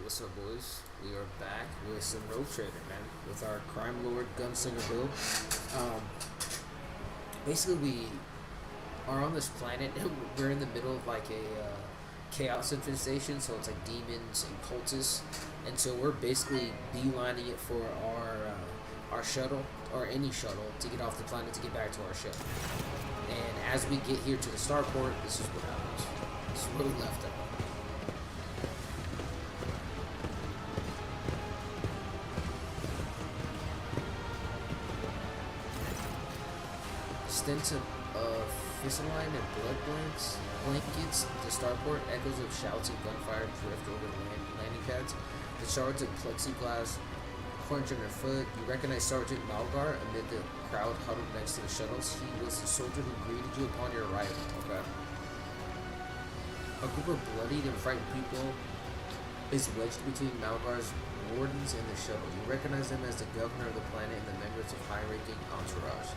What's up, boys? We are back with some road trading, man, with our crime lord gunslinger build. Um, Basically, we are on this planet. We're in the middle of like a chaos infestation, so it's like demons and cultists, and so we're basically beelining it for our shuttle or any shuttle to get off the planet to get back to our ship. And as we get here to the starport, this is what happens. This is where we left it. Extensive Fissaline and blood blankets. The starport, echoes of shouts and gunfire drift over the landing pads. The shards of plexiglass crunch underfoot. You recognize Sergeant Malgar amid the crowd huddled next to the shuttles. He was the soldier who greeted you upon your arrival. Okay. A group of bloodied and frightened people is wedged between Malgar's wardens and the shuttle. You recognize them as the governor of the planet and the members of high-ranking entourage.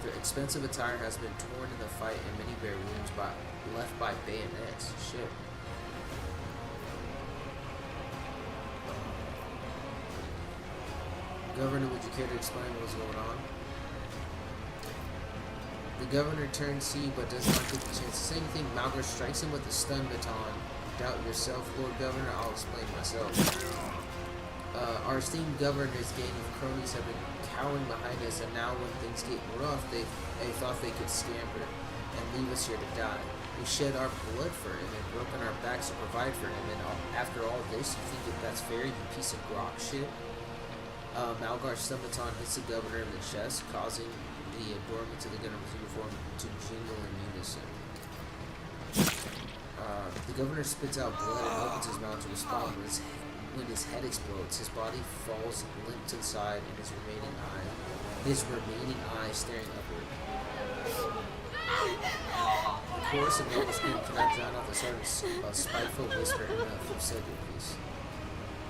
Their expensive attire has been torn in the fight and many bear wounds left by bayonets. Shit. Governor, would you care to explain what's going on? The governor turns to you but does not get the chance to say anything. Malgar strikes him with a stun baton. Doubt yourself, Lord Governor. I'll explain myself. Our esteemed governor's gang of cronies have been cowering behind us, and now when things get rough, they thought they could scamper and leave us here to die. We shed our blood for him and broken our backs to provide for him, and after all this, you think that that's fair, you piece of grok shit? Malgar's stumbaton hits the governor in the chest, causing the adornment of the governor's uniform to jingle in unison. The governor spits out blood and opens his mouth to respond. When his head explodes, his body falls limp to the side, and his remaining eye staring upward. The chorus of noble scream cannot drown out the sergeant's spiteful whisper in a falsetto piece.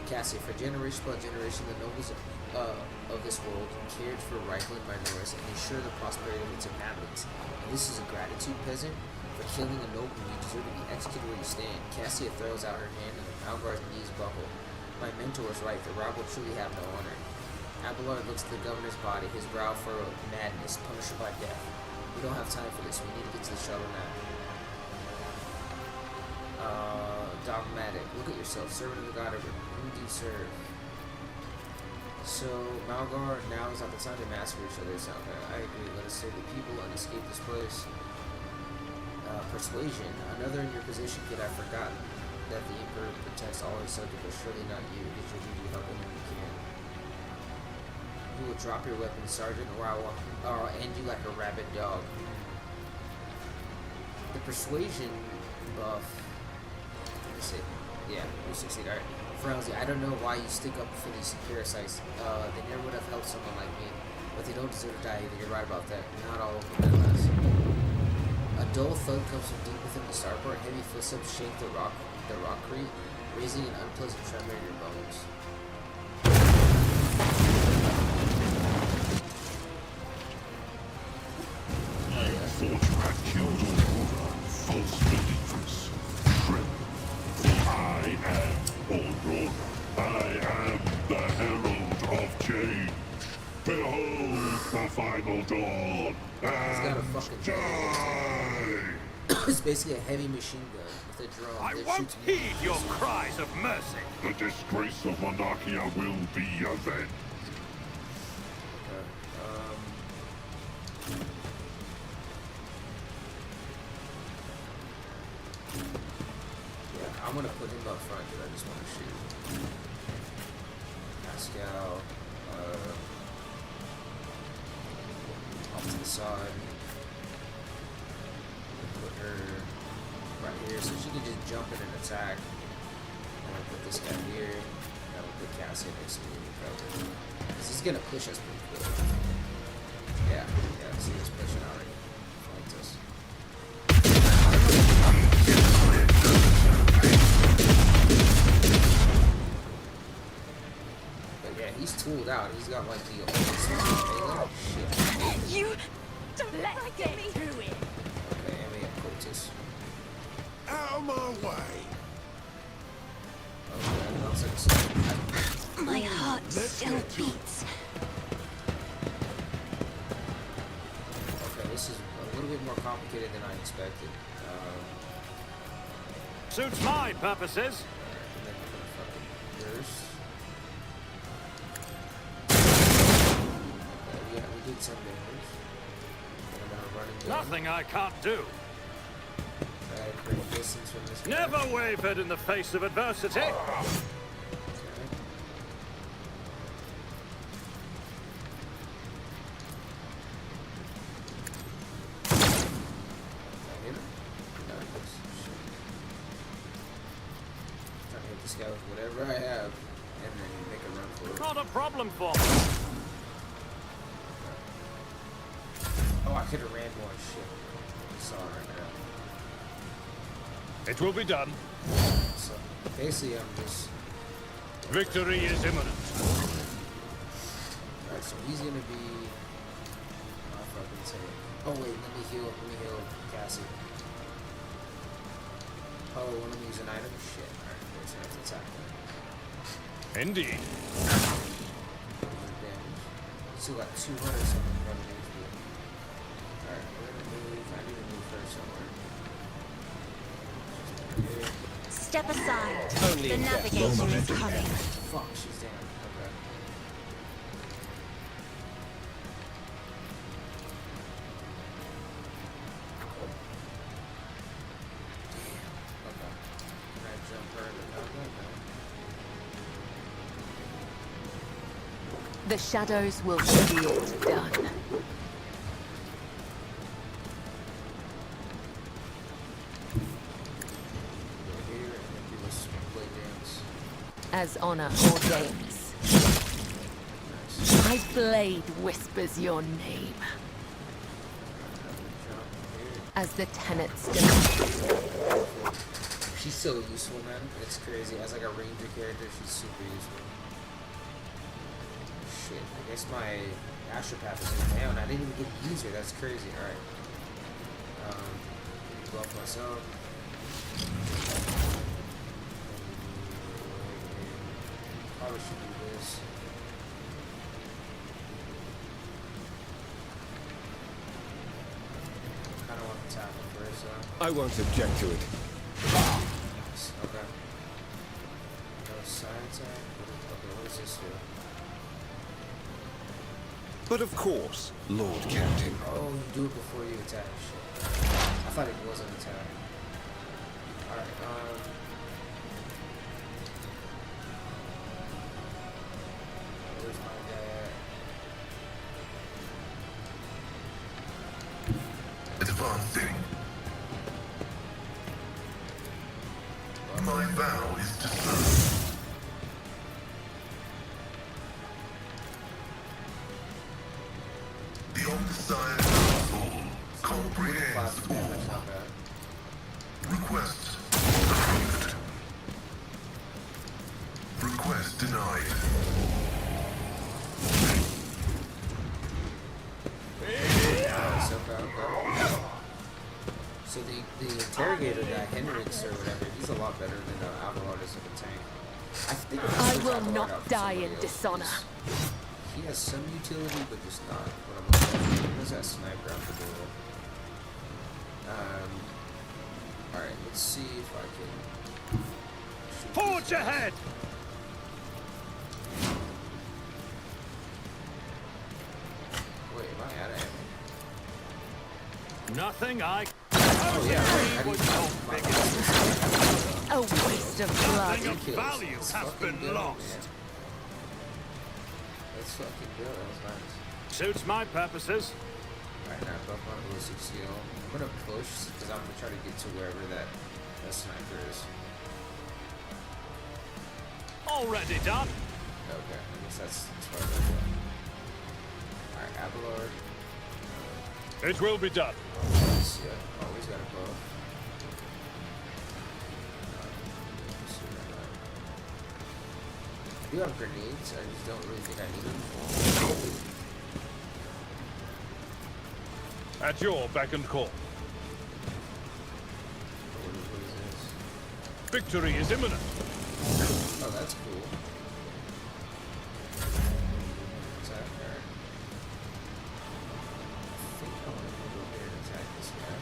Cassie, for generation by generation, the nobles of this world cared for rifling minorities and ensured the prosperity of its inhabitants. And this is a gratitude, peasant? For killing a noble, you deserve to be executed where you stand. Cassia throws out her hand, and Malgar's knees buckle. My mentor was right, the rob will truly have no honor. Abelard looks at the governor's body, his brow furrowed, madness, punishable by death. We don't have time for this, we need to get to the shuttle now. Dogmatic, look at yourself, servant of the god, whom do you serve? So, Malgar, now is not the time to massacre each other. Okay, I agree, let us save the people and escape this place. Persuasion, another in your position could have forgotten that the Emperor protects all his subjects, but surely not you. Get your duty, help him when you can. You will drop your weapon, Sergeant, or I'll end you like a rabid dog. The persuasion buff. Let me see. Yeah, you succeed. Alright. Frowsy, I don't know why you stick up for these parasites. They never would have helped someone like me, but they don't deserve to die either. You're right about that. Not all of them, at last. A dull thud comes from deep within the starport. Heavy footsteps shake the rockcrete, raising an unpleasant tremor in your bones. I thought you had killed Aurora, false believers. Tremble. I am Aurora. I am the herald of change. Behold the final dawn. He's got a fucking die! It's basically a heavy machine gun with a drone. I won't heed your cries of mercy. The disgrace of Monarchia will be avenged. Yeah, I'm gonna put him up front because I just want to shoot. Pascal, off to the side. Put her right here so she can just jump in and attack. I'm gonna put this guy here. I'm gonna put Cassie next to me to cover. Because he's gonna push us pretty quick. Yeah, see he's pushing already. Flanked us. But yeah, he's tooled out. He's got like the oldest melee. Shit. You don't let me do it. Okay, and we have cultists. Out of my way! Okay, it's like a song. My heart still beats. Okay, this is a little bit more complicated than I expected. Suits my purposes. And then we're gonna fucking burst. Okay, yeah, we did some damage. And I'm gonna run into Nothing I can't do. great distance from this guy. Never wavered in the face of adversity. Okay. This guy with whatever I have, and then make a run for it. Not a problem for me. Oh, I could have ran more shit. I saw it right now. It will be done. So basically, I'm just. Victory is imminent. Alright, so he's gonna be. Oh, fucking say. Oh wait, let me heal Cassie. Oh, let me use an item. Shit. Alright, there's enough attack. Indeed. Damage. Still got 200 something running into it. Alright, we're gonna move. I need to move first somewhere. Step aside. The navigator is coming. Fuck, she's down. Okay. The shadows will see it done. As honor ordains. My blade whispers your name. As the tenets demand. She's so useful, man. It's crazy. As like a ranger character, she's super useful. Shit, I guess my astropath is down. I didn't even get to use her. That's crazy. Alright. Buff myself. Probably should do this. Kinda want to tap him first, I won't object to it. Okay. No side attack. Okay, what does this do? But of course, Lord Captain. Oh, you do it before you attack. Shit. I thought it was an attack. Alright, where's my dad? Advancing. My vow is to serve. The Omniscient Council comprehends all. Not bad. Request approved. Request denied. So the interrogator guy, Hendrix or whatever, he's a lot better than Abelard as a tank. I think I will Abelard not out for die somebody in else, dishonor. because He has some utility, but just not what I'm looking for. Where's that sniper out the door? Alright, let's see if I can shoot Forge these guys. ahead! Wait, am I out of ammo? Nothing I... Oh yeah, right. I was didn't- no my bigger. bad. A waste of blood. Nothing of Kills. value Let's has fucking been go, lost. man. Let's fucking go. That was nice. Suits my purposes. Alright, now buff my ballistic seal. I'm gonna push because I'm gonna try to get to wherever that sniper is. Already done. Okay, I guess that's far as I go. Alright, Abelard. It will be done. Yeah, always got a buff. I do have grenades, I just don't really think I need them. At your beck and call. What is this? Victory is imminent. Oh, that's cool. Attack her. I think I want to go here and attack this guy.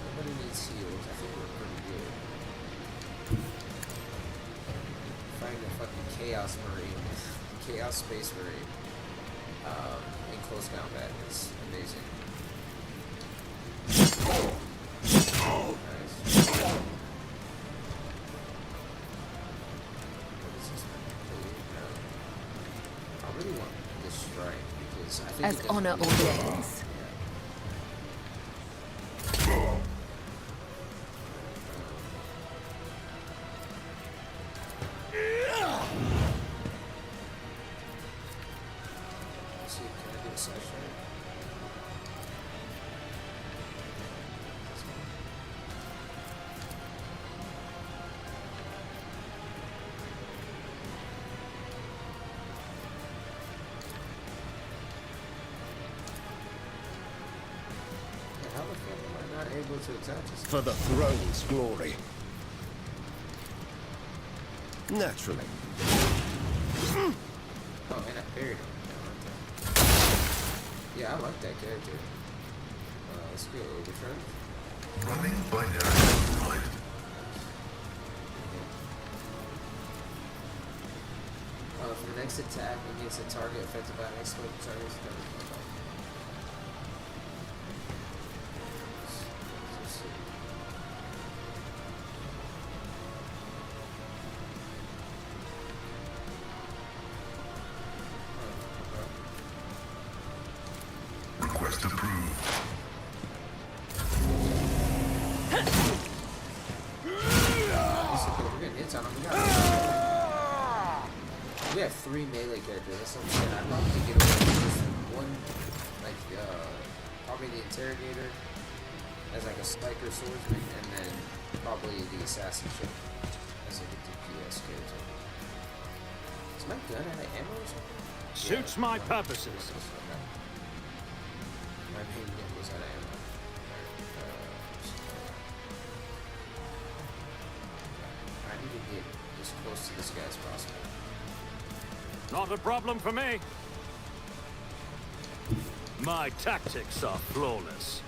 Nobody needs heals. I think we're pretty good. Fighting a fucking Chaos Marine. Chaos Space Marine. In close combat. It's amazing. Nice. I really want this strike because I think As it does honor really well. ordains. Let's see, can I do a side strike? Yeah, how the fuck am I not able to attack this? For the throne's glory. Naturally. Oh, and I buried him. Yeah, I like that character. Let's go overturn. Running binary right. For the next attack against a target affected by an explosive target. Let's see. Request approved. We're getting hits on him. We have 3 melee characters. That's what I'm saying. I'd probably get away with just one, like, probably the interrogator as like a spiker swordsman, and then probably the assassin ship as like a DPS character. Is my gun out of ammo or something? Suits my purposes. My main gun was out of ammo. I need to get as close to this guy as possible. Not a problem for me. My tactics are flawless.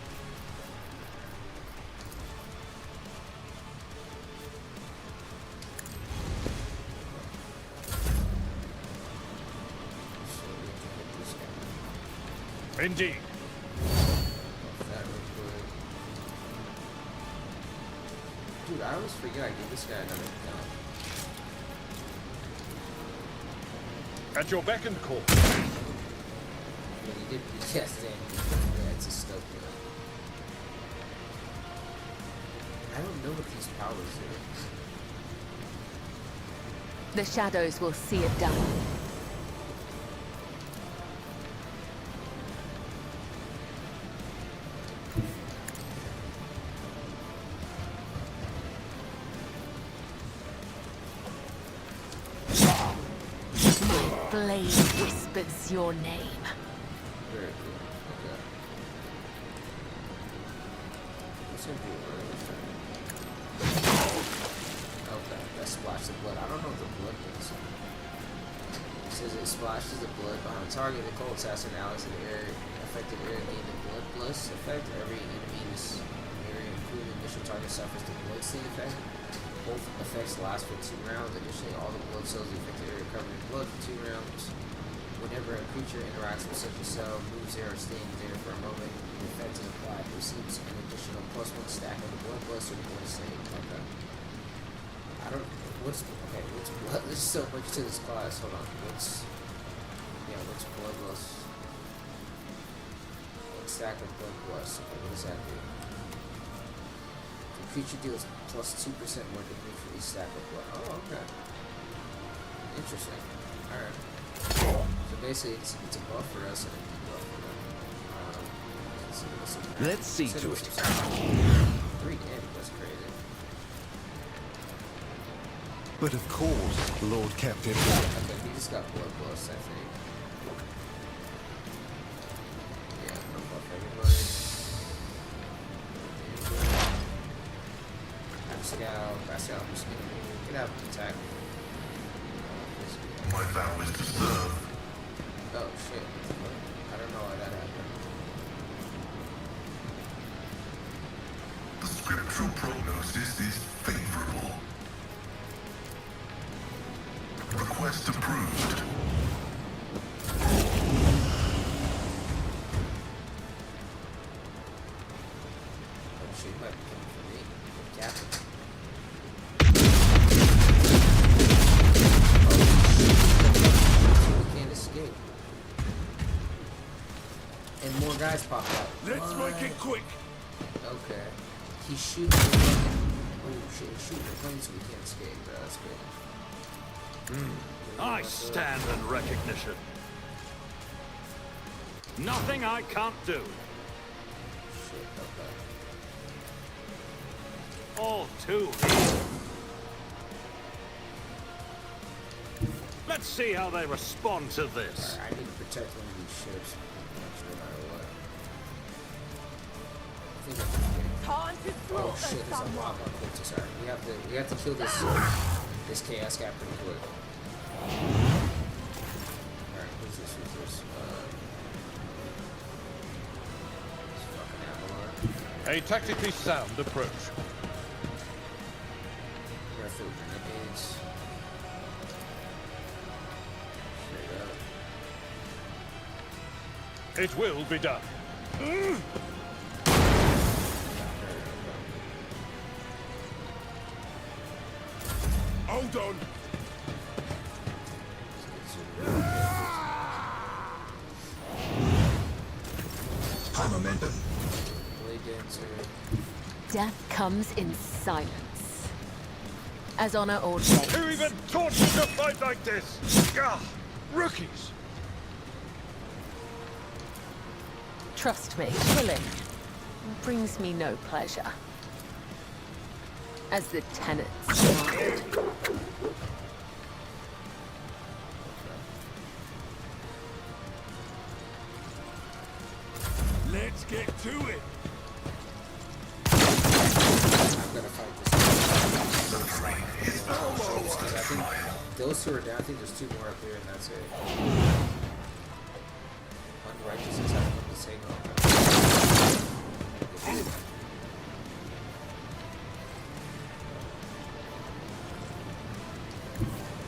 So we can hit this guy. Indeed. That real quick. Dude, I always forget I give this guy another gun. At your beck and call. Yeah, he did. Yes, damn. Yeah, it's a stealth gun. I don't know what these powers are. The shadows will see it done. My blade whispers your name. Very cool. Okay. What's gonna do it Okay, that splashed of blood. I don't know what the blood does. It says it splashes the blood behind the target. The cold assassin allies in the area affected area gain the blood plus effect. Every enemy in this area, including the initial target, suffers the bloodstain effect. Both effects last for 2 rounds. Additionally, all the blood cells in the affected area are covered in blood for 2 rounds. Whenever a creature interacts with such a cell, moves there or stays there for a moment, the effect is applied. Receives an additional +1 stack of the blood plus or blood stain. Okay. I don't. What's blood? There's so much to this class. Hold on. What's bloodless? One stack of blood plus. Okay, what does that do? The creature deals +2% more damage for each stack of blood. Oh, okay. Interesting. Alright. So basically, it's a buff for us and a debuff for them. Let's see to it. 3 damage, that's crazy. But of course, Lord Captain. Okay, he just got blood plus, I think. Yeah, no buff everybody. Pascal, I'm just gonna get out of attack. My vow is to serve. Oh shit. I don't know why that happened. The scriptural prognosis is favorable. Request approved. Oh shit, he might be coming for me. Captain. We can't escape. And more guys pop out. Let's make it quick. Okay. He's shooting the plane. Oh shit, he's shooting the plane so we can't escape. That's good. I stand in recognition. Nothing I can't do. Shit, okay. All too easy. Let's see how they respond to this. Alright, I need to protect one of these ships. No matter what. I think I can get it. Time to Oh slaughter shit, there's a someone. mob up here. Sorry. We have to kill this chaos guy pretty quick. Alright, who's this? This fucking Avalon. A tactically sound approach. Refill grenades. Straight up. It will be done. Hold on. High momentum. Blade dancer. Death comes in silence. As honor ordained. Who even taught you to fight like this? Gah! Rookies! Trust me, killing brings me no pleasure. As the tenants demand. Let's get to it. I'm gonna fight this. I think those two are down. I think there's two more up here, and that's it. Unrighteousness has come to take on.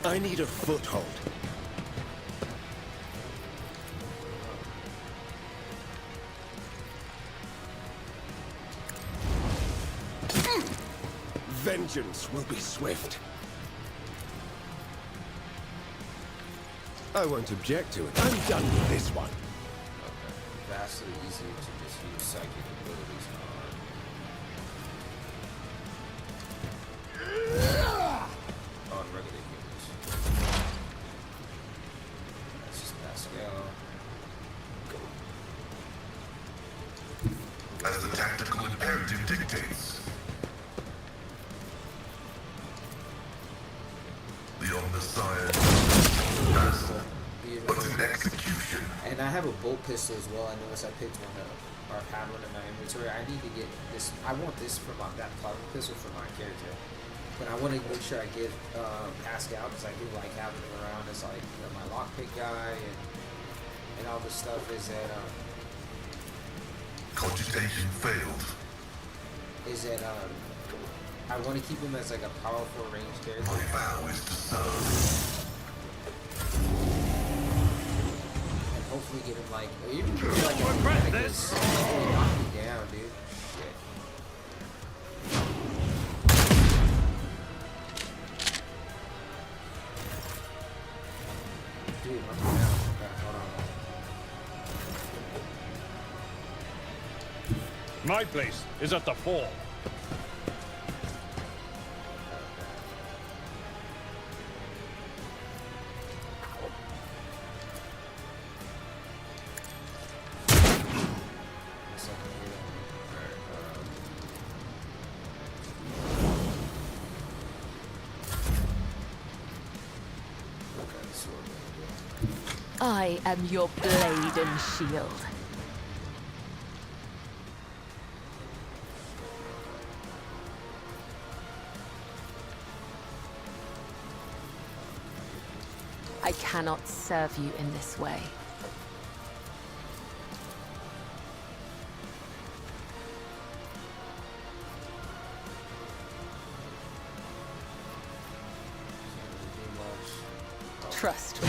I need a foothold. Vengeance will be swift. I won't object to it. I'm done with this one. Okay. Vastly easier to just use psychic abilities on regular humans. That's just Pascal. As the tactical imperative dictates. The omniscient battle, but in execution. And I have a bolt pistol as well. I noticed I picked one up, or had one in my inventory. I need to get this. I want this for that plasma pistol for my character. But I want to make sure I get Pascal because I do like having him around as like my lockpick guy and all this stuff. Is that Cogitation failed. I want to keep him as like a powerful ranged character. My vow is to serve. And hopefully get him like, or even get him like Regret a this. knock me down, dude. Shit. Dude, knock me down. Okay, hold on. My place is at the fore. I am your blade and shield. I cannot serve you in this way. Trust me.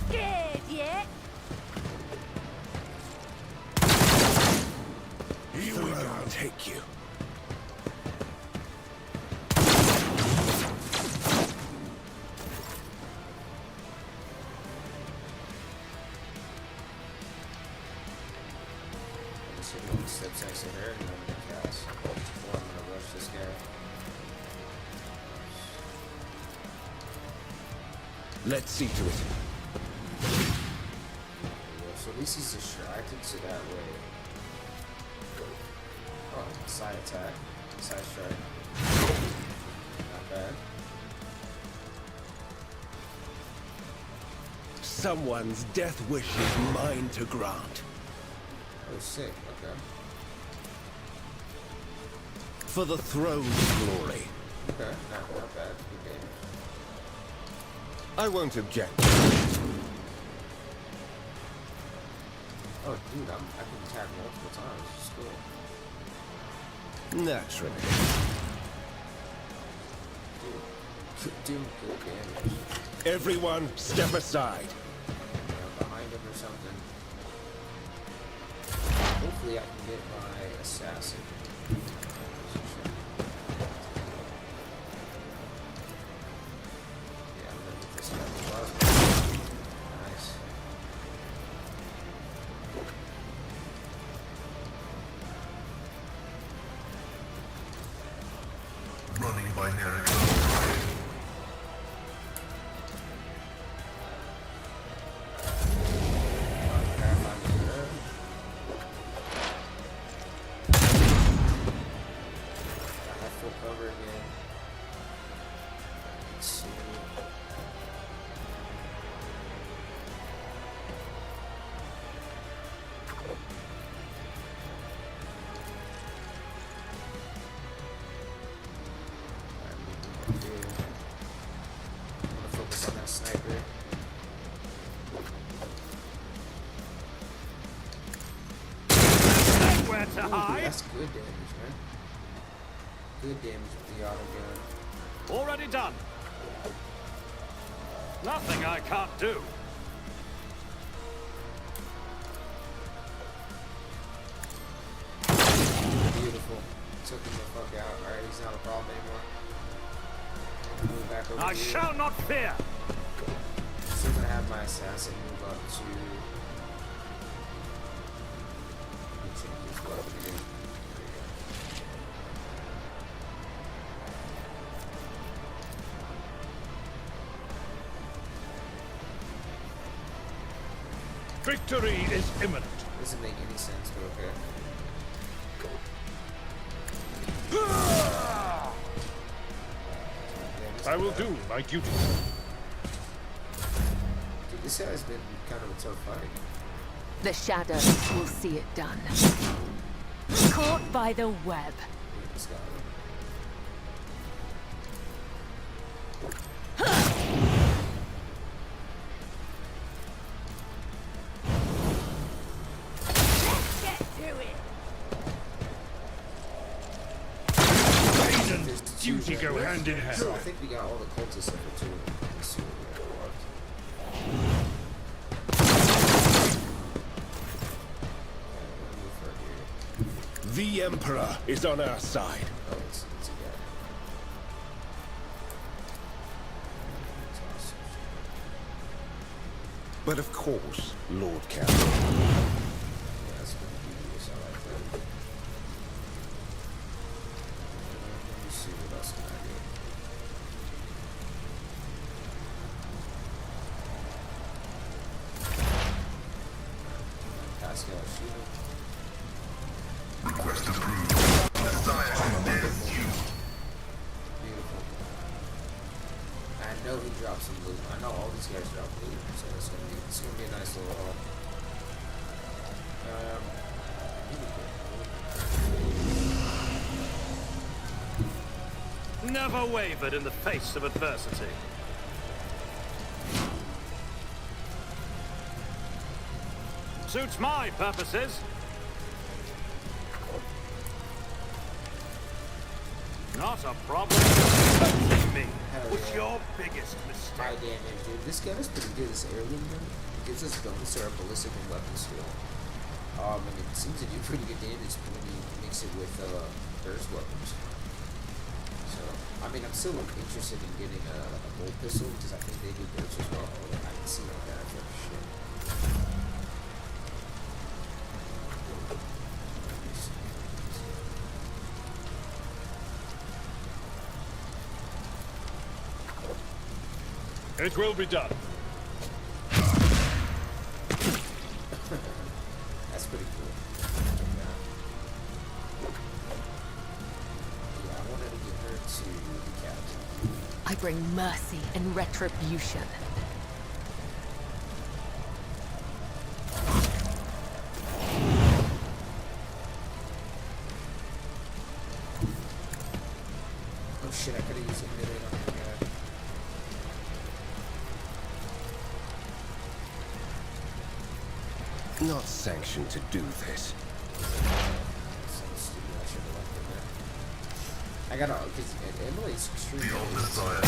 Scared yet? Here we go. Take you. Steps next to her and I'm gonna cast. Or I'm gonna rush this guy. Let's see to it. So at least he's distracted, so that way. Oh, side attack. Side strike. Not bad. Someone's death wish is mine to grant. Oh, sick. Okay. For the throne's glory. Okay. Not bad. Good game. I won't object. Oh, dude, I can attack multiple times. It's cool. Naturally. Dude, doing good damage. Everyone, step aside. Behind him or something. Hopefully I can get my assassin. Yeah, I'm gonna get this guy as well. Nice. Running binary. Cover again. Let's see. I'm gonna focus on that sniper. Where to Ooh, hide? that's good damage, man. Good damage with the auto gun. Already done. Nothing I can't do. Beautiful. Took him the fuck out. Alright, he's not a problem anymore. Move back over I here. shall not fear. Still gonna have my assassin move up to. Let me change this weapon again. There we go. Victory is imminent. Doesn't make any sense, but okay. I will do my duty. Dude, this guy's been kind of a tough fight. The shadows will see it done. Caught by the web. Look at this guy. Get to it! Faith and duty go hand in hand. So I think we got all the cultists up for two. Let's see what we got left. The Emperor is on our side. Oh, it's a guy. That's awesome. But of course, Lord Count. Yeah, that's gonna be this. I like that. Let me see what else can I do. Pascal, shoot him. Request approved. Desire is you. Beautiful. I know he dropped some loot. I know all these guys drop loot, so it's gonna be a nice little haul. never wavered in the face of adversity. Suits my purposes. Not a problem. Touching me was your biggest High mistake. damage, dude. This gun is pretty good. This heirloom gun gives us bonus to our ballistic and weapon skill. And it seems to do pretty good damage when you mix it with burst weapons. So, I mean, I'm still interested in getting a bolt pistol because I think they do burst as well. I can see like that for shit. It will be done. That's pretty cool. Yeah, I wanted to get her to the captain. I bring mercy and retribution. Oh shit, I could have used a minute on that guy. Not sanctioned to do this. So stupid, I should have left him there. I gotta, because Emily's extremely. The old Messiah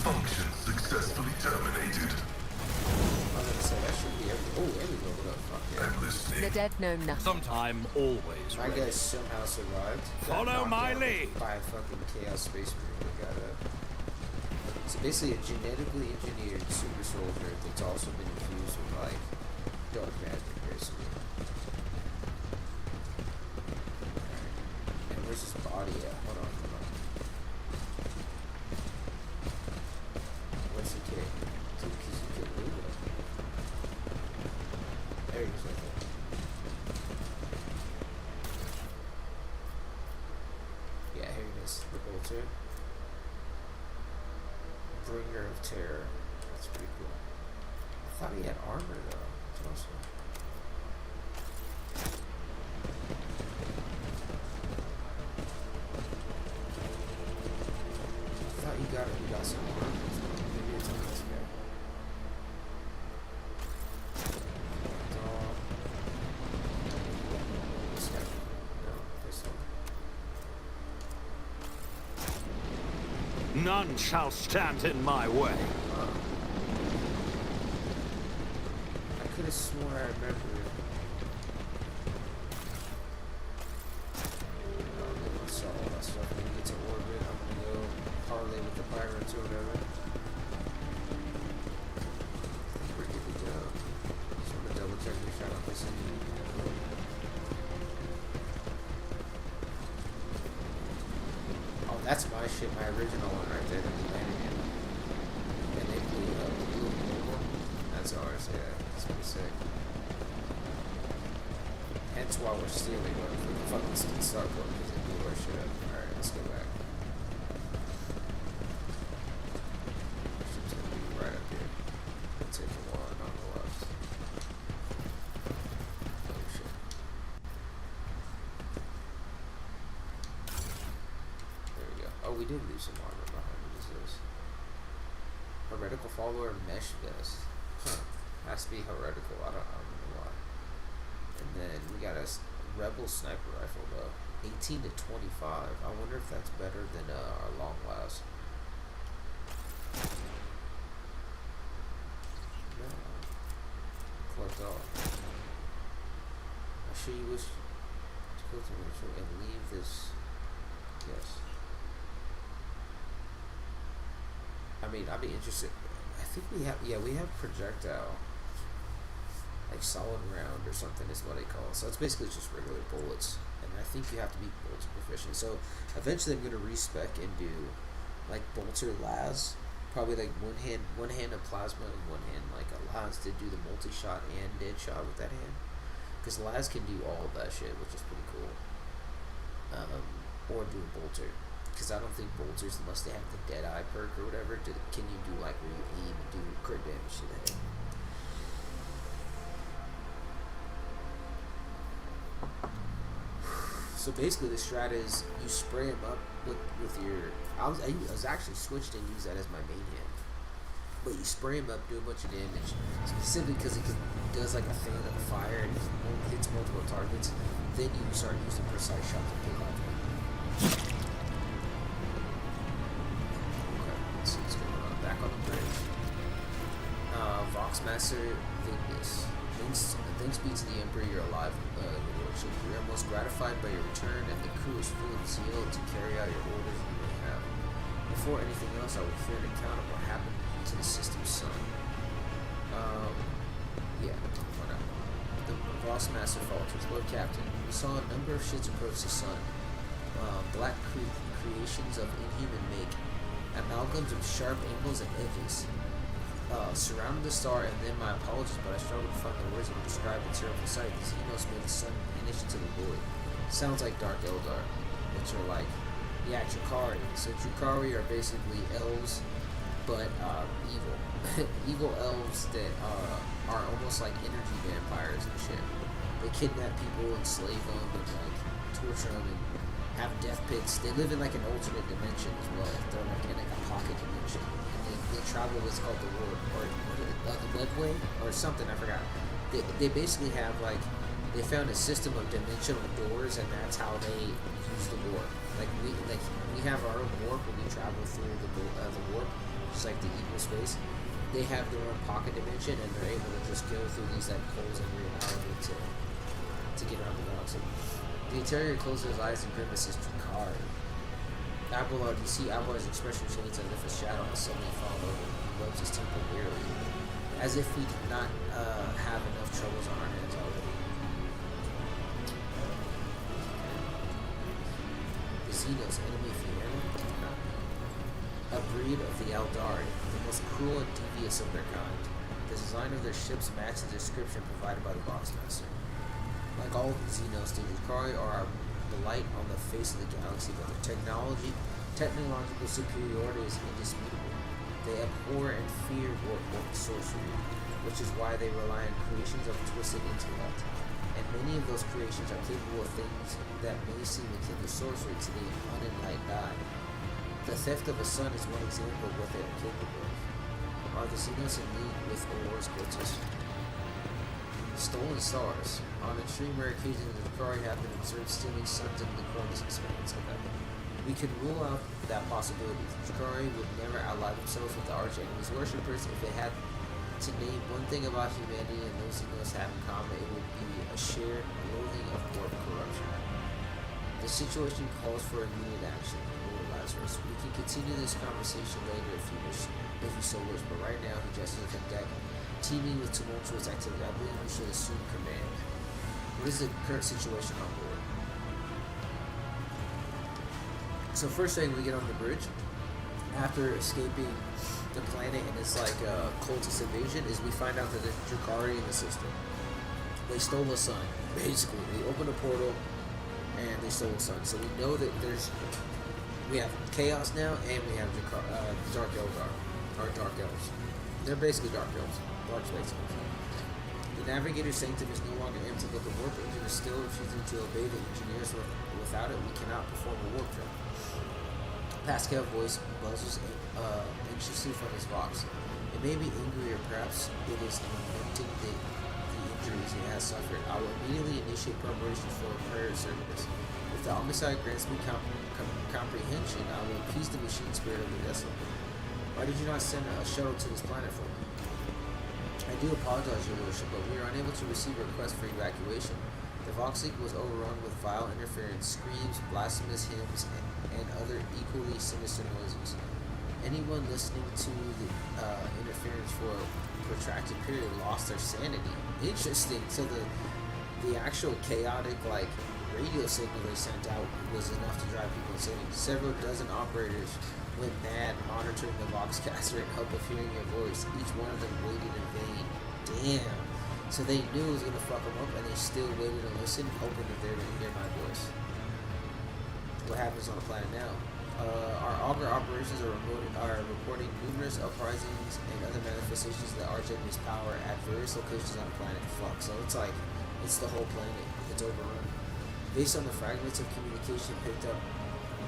function successfully terminated. I was gonna say, that should be every. Oh, every level up. Fuck yeah. I'm listening. The dead know nothing. I'm always My ready. guy somehow survived. Got Follow knocked my out lead. by a fucking Chaos Space Marine that got up. So basically, a genetically engineered super soldier that's also been infused with like dark magic, basically. And where's his body at? Hold on. Where's the kid? Dude, he can move it. There he is, right there. Yeah, here it is. The bolter. Bringer of Terror. That's pretty cool. I thought he had armor though. That's awesome. I thought you got some armor. Maybe it's on this guy. This guy. No, this one. None shall stand in my way. I could have sworn I remember it. I saw all that stuff. When you get to orbit, I'm gonna go parlay with the pirates or whatever. We're good to go. Just wanna double check your shot up this Oh, that's my shit, my original one right there that we landed in. And they blew it up. Blew it over. That's ours, yeah. That's pretty sick. Hence why we're stealing one for the fucking Star Port, because they blew our shit up. Alright, let's go back. Ship's gonna be right up here. Take one on the left. Oh shit. There we go. Oh, we did lose some armor behind. What is this? Heretical follower mesh vest. Huh. Has to be heretical. I don't know why. And then we got a rebel sniper rifle though. 18 to 25. I wonder if that's better than our long last. No. Close off. I sure you wish to go to Rachel and leave this. Yes. I mean, I'd be interested. I think we have, yeah, we have projectile, like solid round or something is what they call it. So it's basically just regular bullets, and I think you have to be bolter proficient. So eventually, I'm gonna respec and do like bolter las, probably like one hand of plasma and one hand like a las to do the multi shot and dead shot with that hand, because las can do all of that shit, which is pretty cool. Or do a bolter. Because I don't think bolters, unless they have the dead eye perk or whatever, can you do like where you aim and do crit damage to the head. So basically, the strat is you spray them up with your. I was actually switched and used that as my main hand. But you spray them up, do a bunch of damage, specifically because it does like a fan of fire and hits multiple targets. Then you start using precise shot to pick off them. Okay, let's see what's going on. Back on the bridge. Voxmaster Vignis. Thanks be to the Emperor, you're alive, your lordship. We are most gratified by your return, and the crew is full of zeal to carry out your orders you may have. Before anything else, I will hear an account of what happened to the system's sun. Yeah, why not? The Voss Master falters. Lord Captain, we saw a number of ships approach the sun. Black creations of inhuman make, amalgams of sharp angles and edges. Surrounded the star, and then my apologies, but I struggled to find the words that would describe the terrible sight. These Xenos made the sun vanish into the void. Sounds like Dark Eldar, which are like, yeah, Chukari. So Chukari are basically elves, but evil. Evil elves that are almost like energy vampires and shit. They kidnap people, enslave them, and like torture them, and have death pits. They live in like an alternate dimension as well. They're like in like a pocket dimension. They travel what's called the warp, or the webway, or something, I forgot. They basically have like, they found a system of dimensional doors, and that's how they use the warp. Like we have our own warp when we travel through the warp, just like the evil space. They have their own pocket dimension, and they're able to just go through these like holes in reality to get around the galaxy. The interior closes his eyes and grimaces Drakari. Abelard, you see Abelard's expression change as if a shadow has suddenly fallen over him. He rubs his temple wearily, as if we did not have enough troubles on our hands already. The Xenos, enemy Fiera, a breed of the Eldari, the most cruel and devious of their kind. The design of their ships matches the description provided by the Boxmaster. Like all Xenos, the Drakari are the light on the face of the galaxy, but their technological superiority is indisputable. They abhor and fear warp sorcery, which is why they rely on creations of twisted intellect. And many of those creations are capable of things that may seem akin to sorcery to the unenlightened eye. The theft of a sun is one example of what they are capable of. Are the Xenos in league with Auror's Quotus? Stolen stars. On extreme rare occasions, the Drakari have been observed stealing suns in the corners expanse of heaven. We can rule out that possibility. The Drakari would never ally themselves with the arch-enemy's worshippers. If they had to name one thing about humanity and those Xenos have in common, it would be a shared loathing of warp corruption. The situation calls for immediate action, Lord Lazarus. We can continue this conversation later if you so wish, but right now he gestures at the deck, teeming with tumultuous activity. I believe we should assume command. What is the current situation on board? So first thing, we get on the bridge after escaping the planet and it's like a cultist invasion, is we find out that there's Drakari in the system. They stole the sun, basically. They opened a portal and they stole the sun. So we know that we have Chaos now, and we have Dark Eldar, or Dark Elves. They're basically Dark Elves. Large space. The Navigator's sanctum is no longer empty, but the warp engine is still refusing to obey the engineers. Without it, we cannot perform a warp jump. Pascal's voice buzzes anxiously from his box. It may be angry, or perhaps it is lamenting the injuries he has suffered. I will immediately initiate preparations for a prayer service. If the Omicide grants me comprehension, I will appease the machine spirit of the desolate. Why did you not send a shuttle to this planet for me? I do apologize, Your Lordship, but we are unable to receive a request for evacuation. The Vox League was overrun with vile interference, screams, blasphemous hymns, and other equally sinister noises. Anyone listening to the interference for a protracted period lost their sanity. Interesting. So the actual chaotic radio signal they sent out was enough to drive people insane. Several dozen operators went mad monitoring the Voxcaster in hope of hearing your voice. Each one of them waited in vain. Damn. So they knew it was going to fuck them up, and they still waited and listened, hoping that they're going to hear my voice. What happens on the planet now? Our augur operations are reporting numerous uprisings and other manifestations of the Arch-Enemy's power at various locations on the planet. Fuck. So it's like, it's the whole planet. It's overrun. Based on the fragments of communication picked up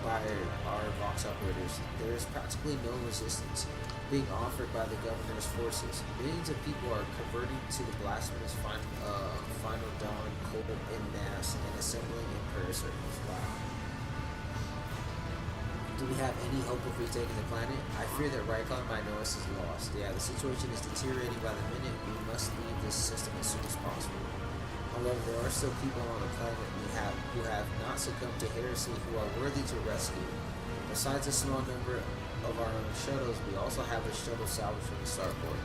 by our Vox operators, there is practically no resistance being offered by the governor's forces. Millions of people are converting to the blasphemous final dawn cult en masse and assembling in prayer circles. Wow. Do we have any hope of retaking the planet? I fear that Rykon Minoris is lost. Yeah, the situation is deteriorating by the minute. We must leave this system as soon as possible. However, there are still people on the planet who have not succumbed to heresy who are worthy to rescue. Besides a small number of our own shuttles, we also have a shuttle salvage from the starport.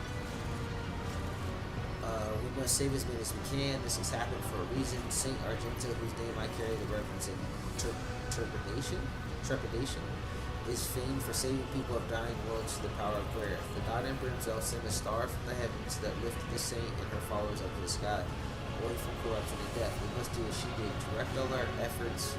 We must save as many as we can. This has happened for a reason. Saint Argenta, whose name I carry the reverence in trepidation, is famed for saving people of dying worlds through the power of prayer. The God Emperor himself sent a star from the heavens that lifted the saint and her followers up to the sky, away from corruption and death. We must do as she did, direct all our efforts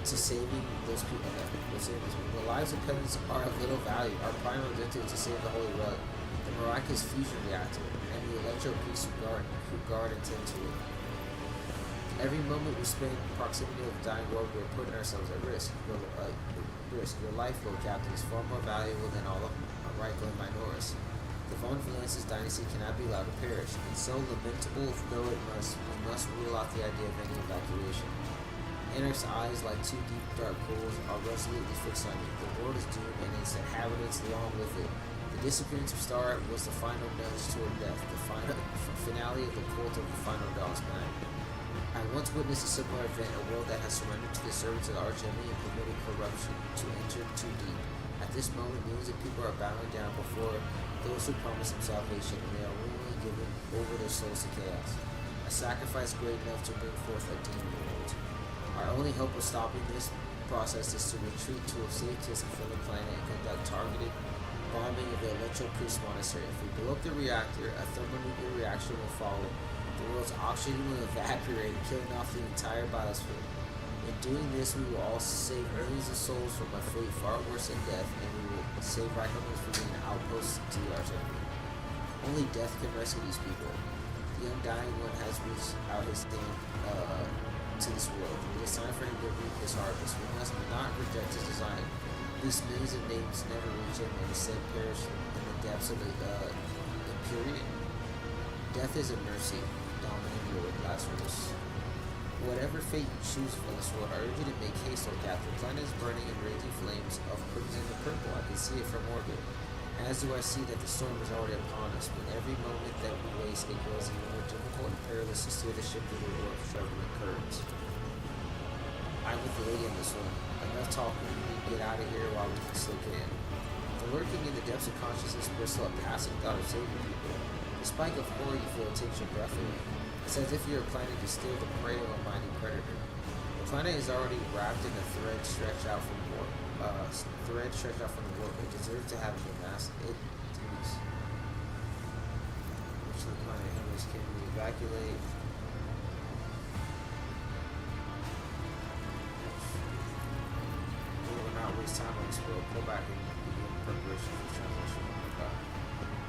to saving those people. The lives of peasants are of little value. Our prime objective is to save the Holy Relic, the miraculous fusion reactor, and the electro priests who guard and tend to it. Every moment we spend in proximity of the dying world, we are putting ourselves at risk. Your life, Lord Captain, is far more valuable than all of Rykon Minoris. The Von Valence's dynasty cannot be allowed to perish, and so lamentable though it must, we must rule out the idea of any evacuation. Anarch's eyes, like two deep dark pools, are resolutely fixed on you. The world is doomed, and its inhabitants along with it. The disappearance of Star was the final nudge toward death, the finale of the cult of the final dog's night. I once witnessed a similar event, a world that has surrendered to the servants of the Archenemy and permitted corruption to enter too deep. At this moment, millions of people are bowing down before those who promise them salvation, and they are willingly giving over their souls to chaos. A sacrifice great enough to bring forth a demon world. Our only hope of stopping this process is to retreat to a safe distance from the planet and conduct targeted bombing of the Electro Priest Monastery. If we blow up the reactor, a thermonuclear reaction will follow. The world's oxygen will evaporate, killing off the entire biosphere. In doing this, we will all save millions of souls from a fate far worse than death, and we will save Rykon from being an outpost to the Archenemy. Only death can rescue these people. The undying one has reached out his hand to this world. It is time for him to reap this harvest. We must not reject his design. These millions of names never reach him and instead perish in the depths of the Empyrean. Death is a mercy, dominant Lord Lazarus. Whatever fate you choose for this world, I urge you to make haste, Lord Captain. The planet is burning in raging flames of crimson and purple. I can see it from orbit. As do I see that the storm is already upon us. With every moment that we waste, it grows even more difficult and perilous to steer the ship through the world of turbulent currents. I'm with the lady on this one. Enough talking. We need to get out of here while we still can. The lurking in the depths of consciousness bristle a passing thought of saving people. The spike of horror you feel takes your breath away. It's as if you are planning to steal the prey of a mighty predator. The planet is already wrapped in a thread stretched out from the warp. It deserves to have a mass. It does. Which of the planet humans can we evacuate? We will not waste time on this world. Pull back and begin preparation for transition.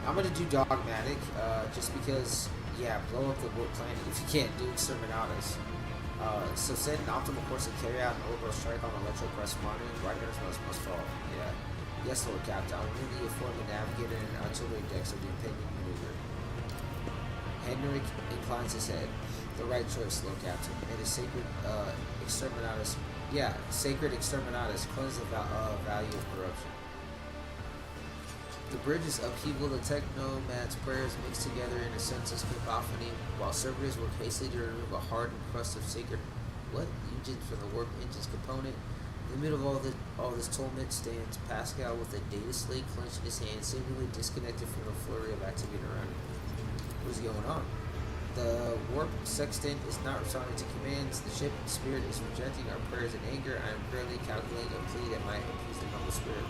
I'm gonna do dogmatic, just because, yeah, blow up the warp planet if you can't do exterminatus. So set an optimal course to carry out an orbital strike on the Electro Press monitoring. Riders must fall. Yeah. Yes, Lord Captain. I'll immediately inform the navigator and artillery decks of the impending maneuver. Henrik inclines his head. The right choice, Lord Captain. It is sacred exterminatus. Yeah, sacred exterminatus. Cleanse the value of corruption. The bridge is upheaval. The technomad's prayers mix together in a senseless cacophony, while servitors work hastily to remove a hardened crust of sacred engines from the warp engine's component. In the middle of all this tumult stands Pascal with a data slate clenched in his hand, seemingly disconnected from the flurry of activity around him. What is going on? The warp sextant is not responding to commands. The ship spirit is rejecting our prayers in anger. I am currently calculating a plea that might appease the humble spirit.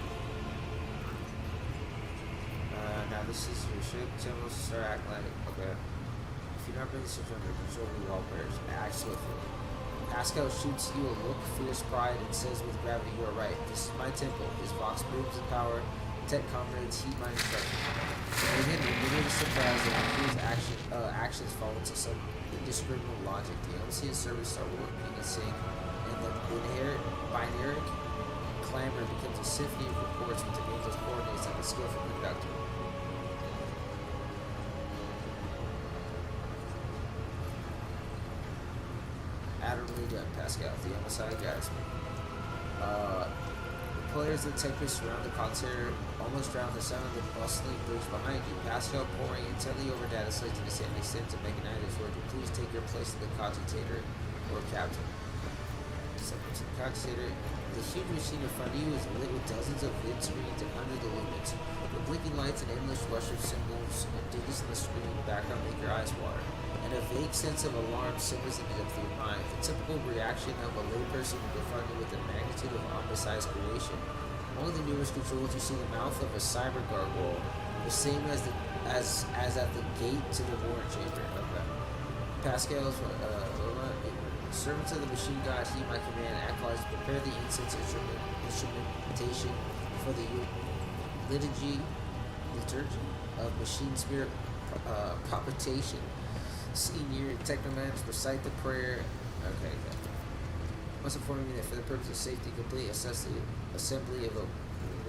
Now this is your ship. Generals start acting like it. Okay. If you're not bringing this under control, we all perish. Act swiftly. Pascal shoots you a look, fierce pride, and says with gravity, you are right. This is my temple. His vox booms in power. Tech comrades heed my instruction. Within the surprise that Crew's actions fall into indiscriminate logic. The MC and servers start working in sync, and the binary clamor becomes a symphony of reports with the Angel's coordinates like a skillful conductor. Admirably done, Pascal. The homicide guides me. The players of the Tempest surround the concert, almost drown the sound of the bustling bridge behind you. Pascal, poring intently over data slates to descend, extends to mechanizers. Would you please take your place in the cogitator or captain? Step up to the cogitator. The huge machine in front of you is lit with dozens of vid screens and hundreds of lumens. The blinking lights and endless rush of symbols and digits on the screen background make your eyes water. And a vague sense of alarm simmers in the depth of your mind. The typical reaction of a layperson confronted with the magnitude of omnisized creation. Among the numerous controls, you see the mouth of a cyber gargoyle, the same as at the gate to the warrant chamber. Okay. Pascal's servants of the machine god, he my command, actualize, prepare the incense instrumentation for the liturgy of machine spirit propitiation. Senior technomans recite the prayer. Okay. Must inform me that for the purpose of safety, complete assembly of a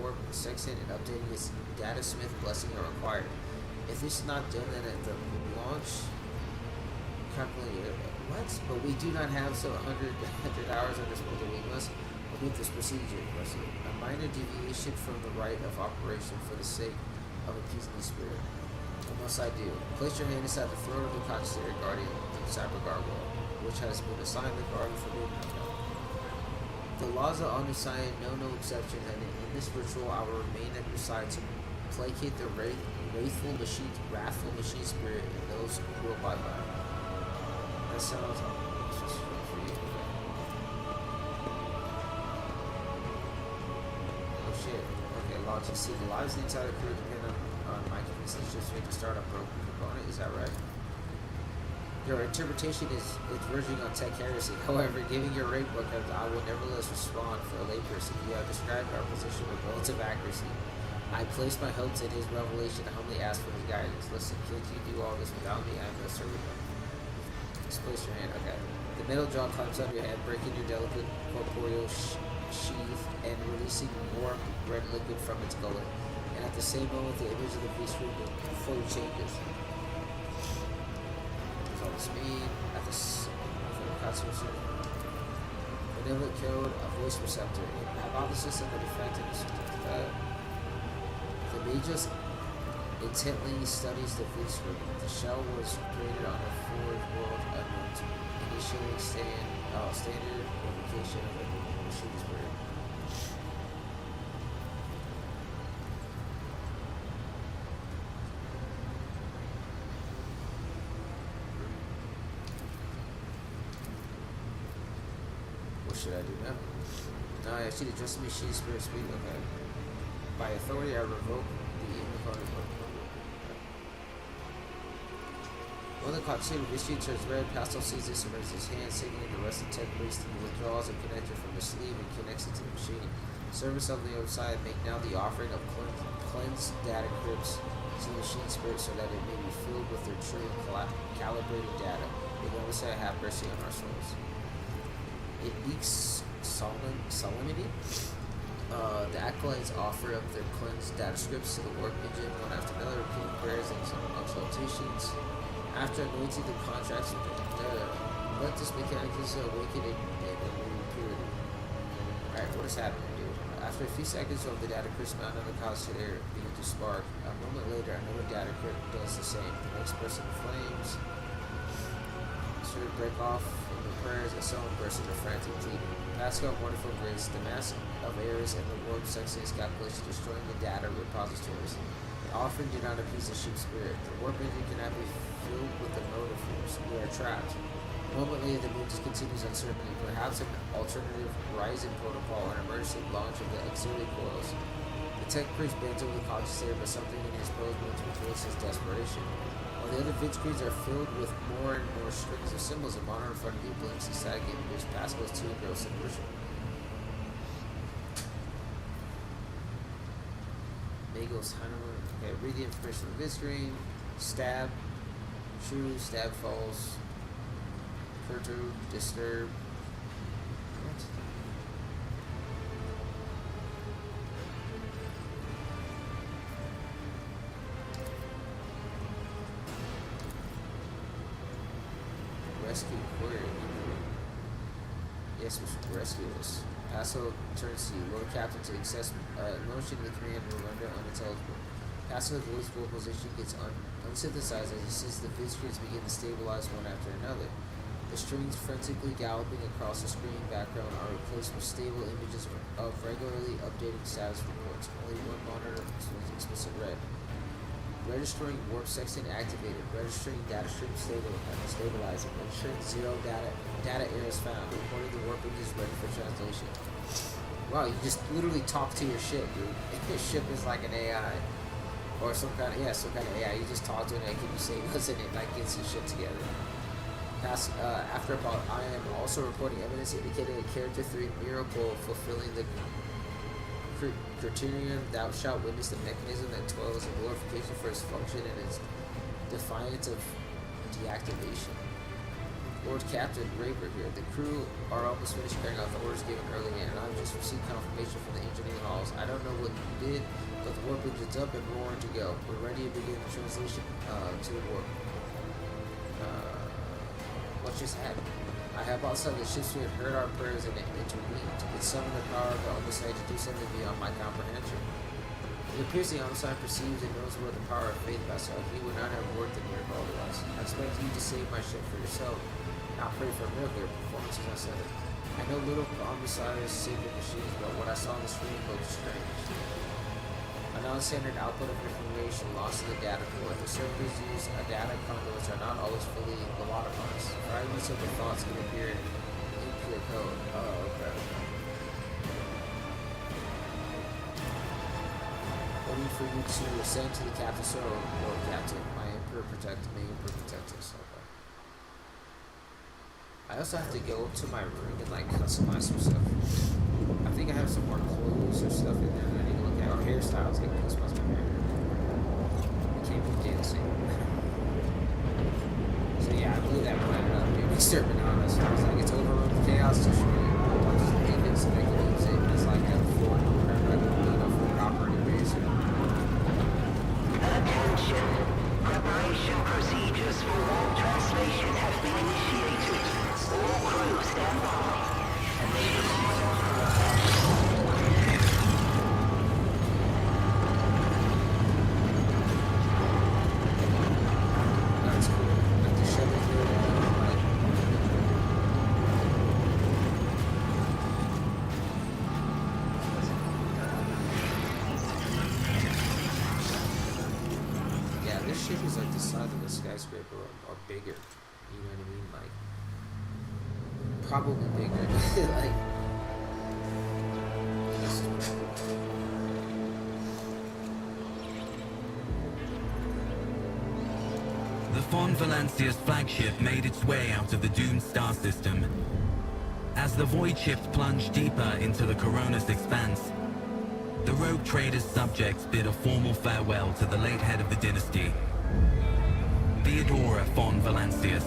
warp sextant and updating its data smith blessing are required. If this is not done, then at the launch, what? But we do not have so 100 hours under disposal. We must omit this procedure. A minor deviation from the right of operation for the sake of appeasing the spirit. What must I do? Place your hand inside the throat of the cogitator guardian, the cyber gargoyle, which has been assigned the guardian for forbidden. The laws of Omniscient know no exceptions, and in this ritual I will remain at your side to placate the wrathful machine spirit and those who will abide by it. That sounds for you. Oh shit. Okay, launch. You see, the lives of the entire crew depend on my convincing just make a startup broken component. Is that right? Your interpretation is verging on tech heresy. However, giving your rate book, I will nevertheless respond for a layperson. You have described our position with relative accuracy. I place my hopes in his revelation and humbly ask for his guidance. Listen, can't you do all this without me? I am no servant. Just place your hand. Okay. The metal jaw climbs under your head, breaking your delicate corporeal sheath and releasing warm red liquid from its gullet. And at the same moment, the image of the beast fully changes. Speed at the consumer benevolent code, a voice receptor, a hypothesis of the defect in the Magus intently studies the V screen. The shell was created on a forward world unknown to initially standard verification of the machine spirit. Should I do now? No, I actually address the machine spirit speed. Okay. By authority, I revoke the evening code. When the cogitator visibly turns red, Pastel sees this and raises his hand, signaling the rest of the tech priest and withdraws a connector from the sleeve and connects it to the machine. Servants on the other side make now the offering of cleansed data crypts to the machine spirit so that it may be filled with their true calibrated data. May the Messiah have mercy on our souls. It leaks solemnity. The acolytes offer up their cleansed data scripts to the warp engine one after another, repeating prayers and exaltations. After anointing the contracts with let this mechanism awaken and remove purity. Alright, what is happening, dude? After a few seconds of the data crypts mounted on the cogitator begin to spark, a moment later another data crypt does the same. The next burst into flames. Sort of break off in the prayers and someone bursts into frantic pleading. Pascal, wonderful grace, the mass of errors and the warp sexiness calculation destroying the data repositories. The offering did not appease the ship's spirit. The warp engine cannot be filled with the motive force. We are trapped. A moment later, the moon just continues uncertainty. Perhaps an alternative rising protocol or an emergency launch of the auxiliary coils. The tech priest bends over the cogitator, but something in his pose reveals his desperation. While the other vid screens are filled with more and more strings of symbols, a monitor in front of you blinks inside game, which Pascal is too engrossed in worship. Magos, okay, read the information on the vid screen. Stab, true, stab, false. perturb, disturb. What? Rescue query. Yes, we should rescue us. Passo turn C. Lower captain to access motion the command will render unintelligible. Passo voice position gets unsynthesized as he sees the vid screens begin to stabilize one after another. The strings frantically galloping across the screen background are replaced with stable images of regularly updating status reports. Only one monitor shows explicit red. Registering warp section activated. Registering data stream stabilizing. Ensuring zero data errors found. Reporting the warping is ready for translation. Wow, you just literally talk to your ship, dude. Your ship is like an AI. Or some kind of AI. You just talk to it and it can you say what's in it, like gets your shit together. After about, I am also reporting evidence indicating a character 3 miracle fulfilling the criterion. Thou shalt witness the mechanism that toils in glorification for its function and its defiance of deactivation. Lord Captain Raver here. The crew are almost finished carrying out the orders given earlier, and I've just received confirmation from the engineering halls. I don't know what you did, but the warp engine's up and roaring to go. We're ready to begin the translation to the warp. What just happened? I have outside the ship's field heard our prayers and intervened. It summoned the power of the Omnissiah to do something beyond my comprehension. It appears the Omnissiah perceives and knows where the power of faith lies, so he would not have worked the miracle otherwise. I expect you to save my ship for yourself, not pray for a miracle. Your performance is unsettled. I know little Omnissiah's sacred machines, but what I saw on the screen looked strange. A non-standard output of information lost in the data pool. The servers use a data conduits are not always fully melodicized. Fragments of the thoughts can appear in pure code. Oh, okay. Waiting for you to ascend to the captain's throne, or captain. My emperor protect us. Okay. I also have to go up to my room and like customize some stuff. I think I have some more clothes or stuff in there that I need to look at. Or hairstyles, I can customize my hair. I can't be dancing. So yeah, I blew that planet up, dude. Exterminate on us. I was like, it's overrun with chaos, so sure. I'll just leave it so they can use it. It's like a fort or whatever, like a fort operating base. Attention. Preparation procedures for warp translation have been initiated. All crew stand by. Skyscraper or bigger, you know what I mean? Like, probably bigger. Like, the Von Valancia's flagship made its way out of the doomed star system. As the void ships plunged deeper into the Coronis expanse, the rogue trader's subjects bid a formal farewell to the late head of the dynasty, Theodora von Valancius.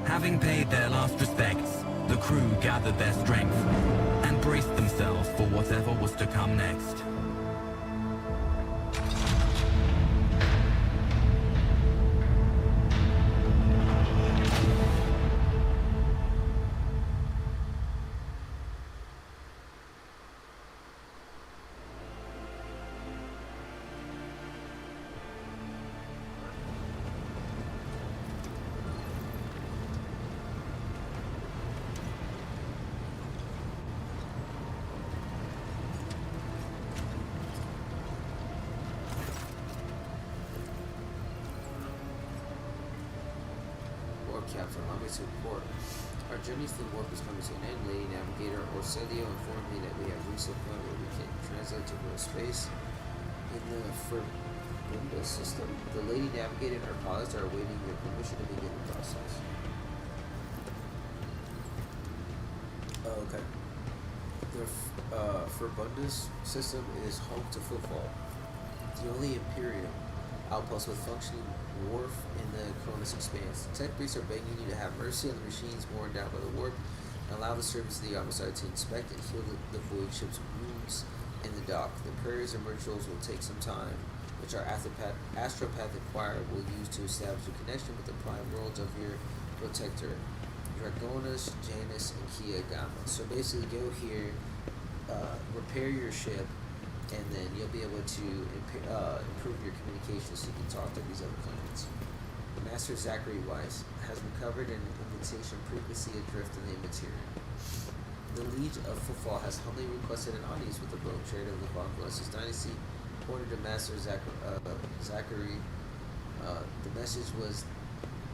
Having paid their last respects, the crew gathered their strength and braced themselves for whatever was to come next. Captain, allow me to report. Our journey through the warp is coming to an end. Lady Navigator Orcelio informed me that we have reached a point where we can translate to real space in the Fabunda system. The Lady Navigator and our pilots are awaiting your permission to begin the process. Oh, okay. The Fabunda system is home to football. The only Imperium outpost with functioning wharf in the Cronus Expanse. The tech priests are begging you to have mercy on the machines worn down by the warp and allow the servants of the Omicide to inspect and heal the void ship's wounds in the dock. The prayers and rituals will take some time, which our astropathic choir will use to establish a connection with the prime worlds of your protector, Dragonis, Janus, and Kia Gamma. So basically, go here, repair your ship, and then you'll be able to improve your communication so you can talk to these other planets. Master Zachary Weiss has recovered an invitation previously adrift in the Immaterial. The Liege of Footfall has humbly requested an audience with the rogue trader of the Von Blesses Dynasty, according to Master Zachary. The message was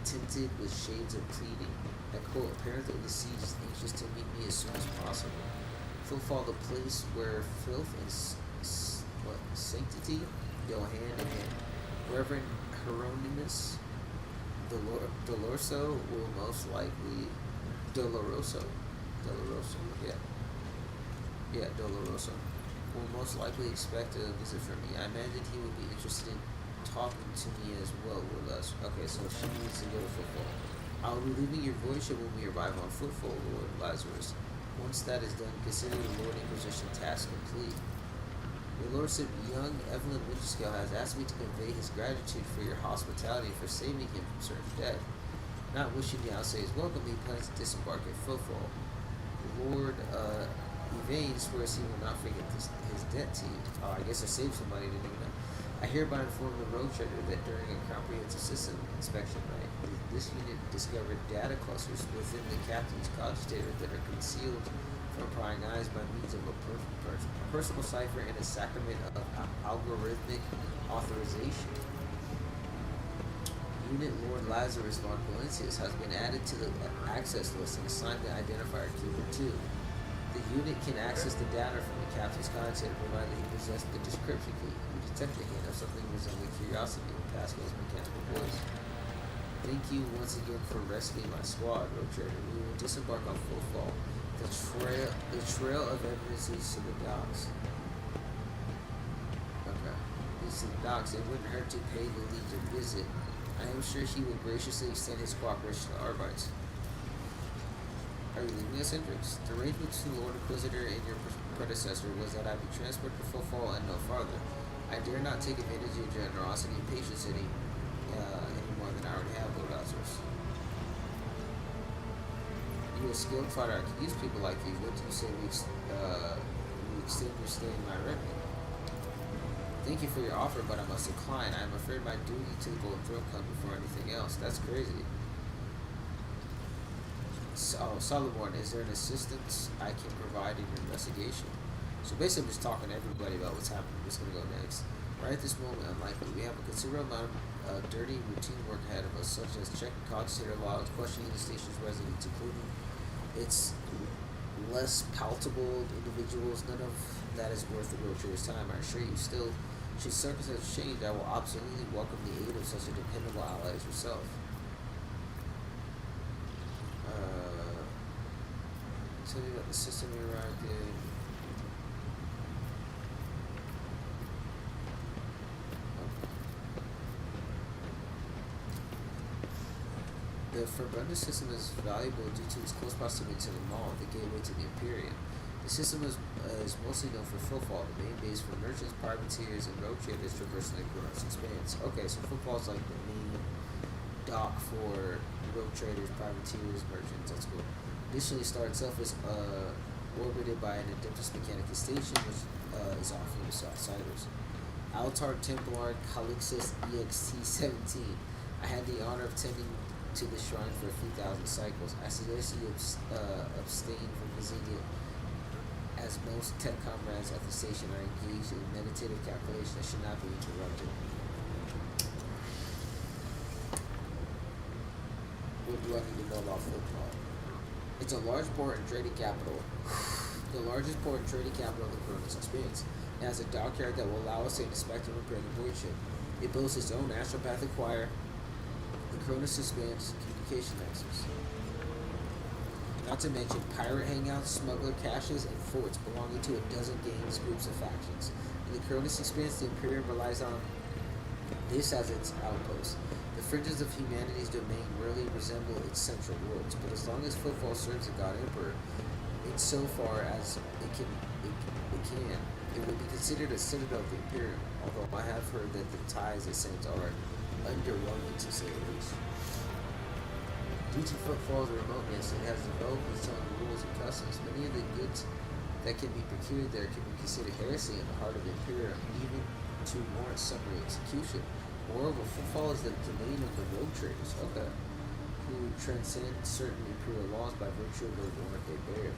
tinted with shades of pleading. I quote, apparently the siege is anxious to meet me as soon as possible. Footfall, the place where filth and sanctity go hand in hand. Reverend Hieronymus Doloroso will most likely Doloroso, will most likely expect a visit from me. I imagine he would be interested in talking to me as well with us. Okay, so she needs to go to Footfall. I will be leaving your voyage ship when we arrive on Footfall, Lord Lazarus. Once that is done, consider the Lord Inquisition task complete. Your Lordship, young Evelyn Winterscale has asked me to convey his gratitude for your hospitality and for saving him from certain death. Not wishing me say his welcome, he plans to disembark at Footfall. Lord Yvain swears he will not forget his debt to you. Oh, I guess I saved somebody, didn't even know. I hereby inform the rogue trader that during a comprehensive system inspection night, this unit discovered data clusters within the captain's cogitator that are concealed from prying eyes by means of a personal cipher and a sacrament of algorithmic authorization. Unit Lord Lazarus von Valencius has been added to the access list and assigned the identifier Keeper 2. The unit can access the data from the captain's cogitator provided he possessed the description key. We detect the hint of something resembling curiosity in Pascal's mechanical voice. Thank you once again for rescuing my squad, Rogue Trader. We will disembark on Footfall. The trail of evidence leads to the docks. Okay. Leads to the docks. It wouldn't hurt to pay the Legion a visit. I am sure he will graciously extend his cooperation to Arbites. Are you leaving us, Hendrix? The arrangement between the Lord Inquisitor and your predecessor was that I be transported to Footfall and no farther. I dare not take advantage of your generosity and patience any more than I already have, Lord Lazarus. You're a skilled fighter. I could use people like you. What do you say we extend your stay in my retinue? Thank you for your offer, but I must decline. I am afraid my duty to the Golden Throne comes before anything else. That's crazy. Solomon, is there an assistance I can provide in your investigation? So basically, I'm just talking to everybody about what's happening. What's going to go next. Right at this moment, unlikely. We have a considerable amount of dirty routine work ahead of us, such as checking cogitator logs, questioning the station's residents, including its less palatable individuals. None of that is worth the road trader's time. I assure you, still, should circumstances change, I will absolutely welcome the aid of such a dependable ally as yourself. Tell me about the system you arrived in. The Forbidden system is valuable due to its close proximity to the mall, the gateway to the Imperium. The system is mostly known for Footfall, the main base for merchants, privateers, and road traders traversing the Cronus Expanse. Okay, so Footfall is like the main dock for road traders, privateers, merchants. That's cool. Additionally, Star itself is orbited by an Adeptus Mechanicus station, which is offering to outsiders. Altar Templar Calixus EXT-17. I had the honor of tending to the shrine for a few thousand cycles. I suggest you abstain from visiting it, as most tech comrades at the station are engaged in meditative calculation that should not be interrupted. What do I need to know about Football? It's a large port and trading capital. The largest port and trading capital of the Cronus Expanse. It has a dockyard that will allow us to inspect and repair the void ship. It boasts its own astropathic choir, the Cronus Expanse communication nexus. Not to mention pirate hangouts, smuggler caches, and forts belonging to a dozen gangs, groups, and factions. In the Cronus Expanse, the Imperium relies on This as its outpost. The fringes of humanity's domain rarely resemble its central worlds, but as long as footfall serves the God Emperor, insofar as it will be considered a citadel of the Imperium, although I have heard that the ties it sends are underwhelming to say the least. Due to footfall's remoteness, it has developed its own rules and customs. Many of the goods that can be procured there can be considered heresy in the heart of the Imperium, even to warrant summary execution. Moreover, footfall is the domain of the rogue traders, who transcend certain Imperial laws by virtue of the warrant they bear.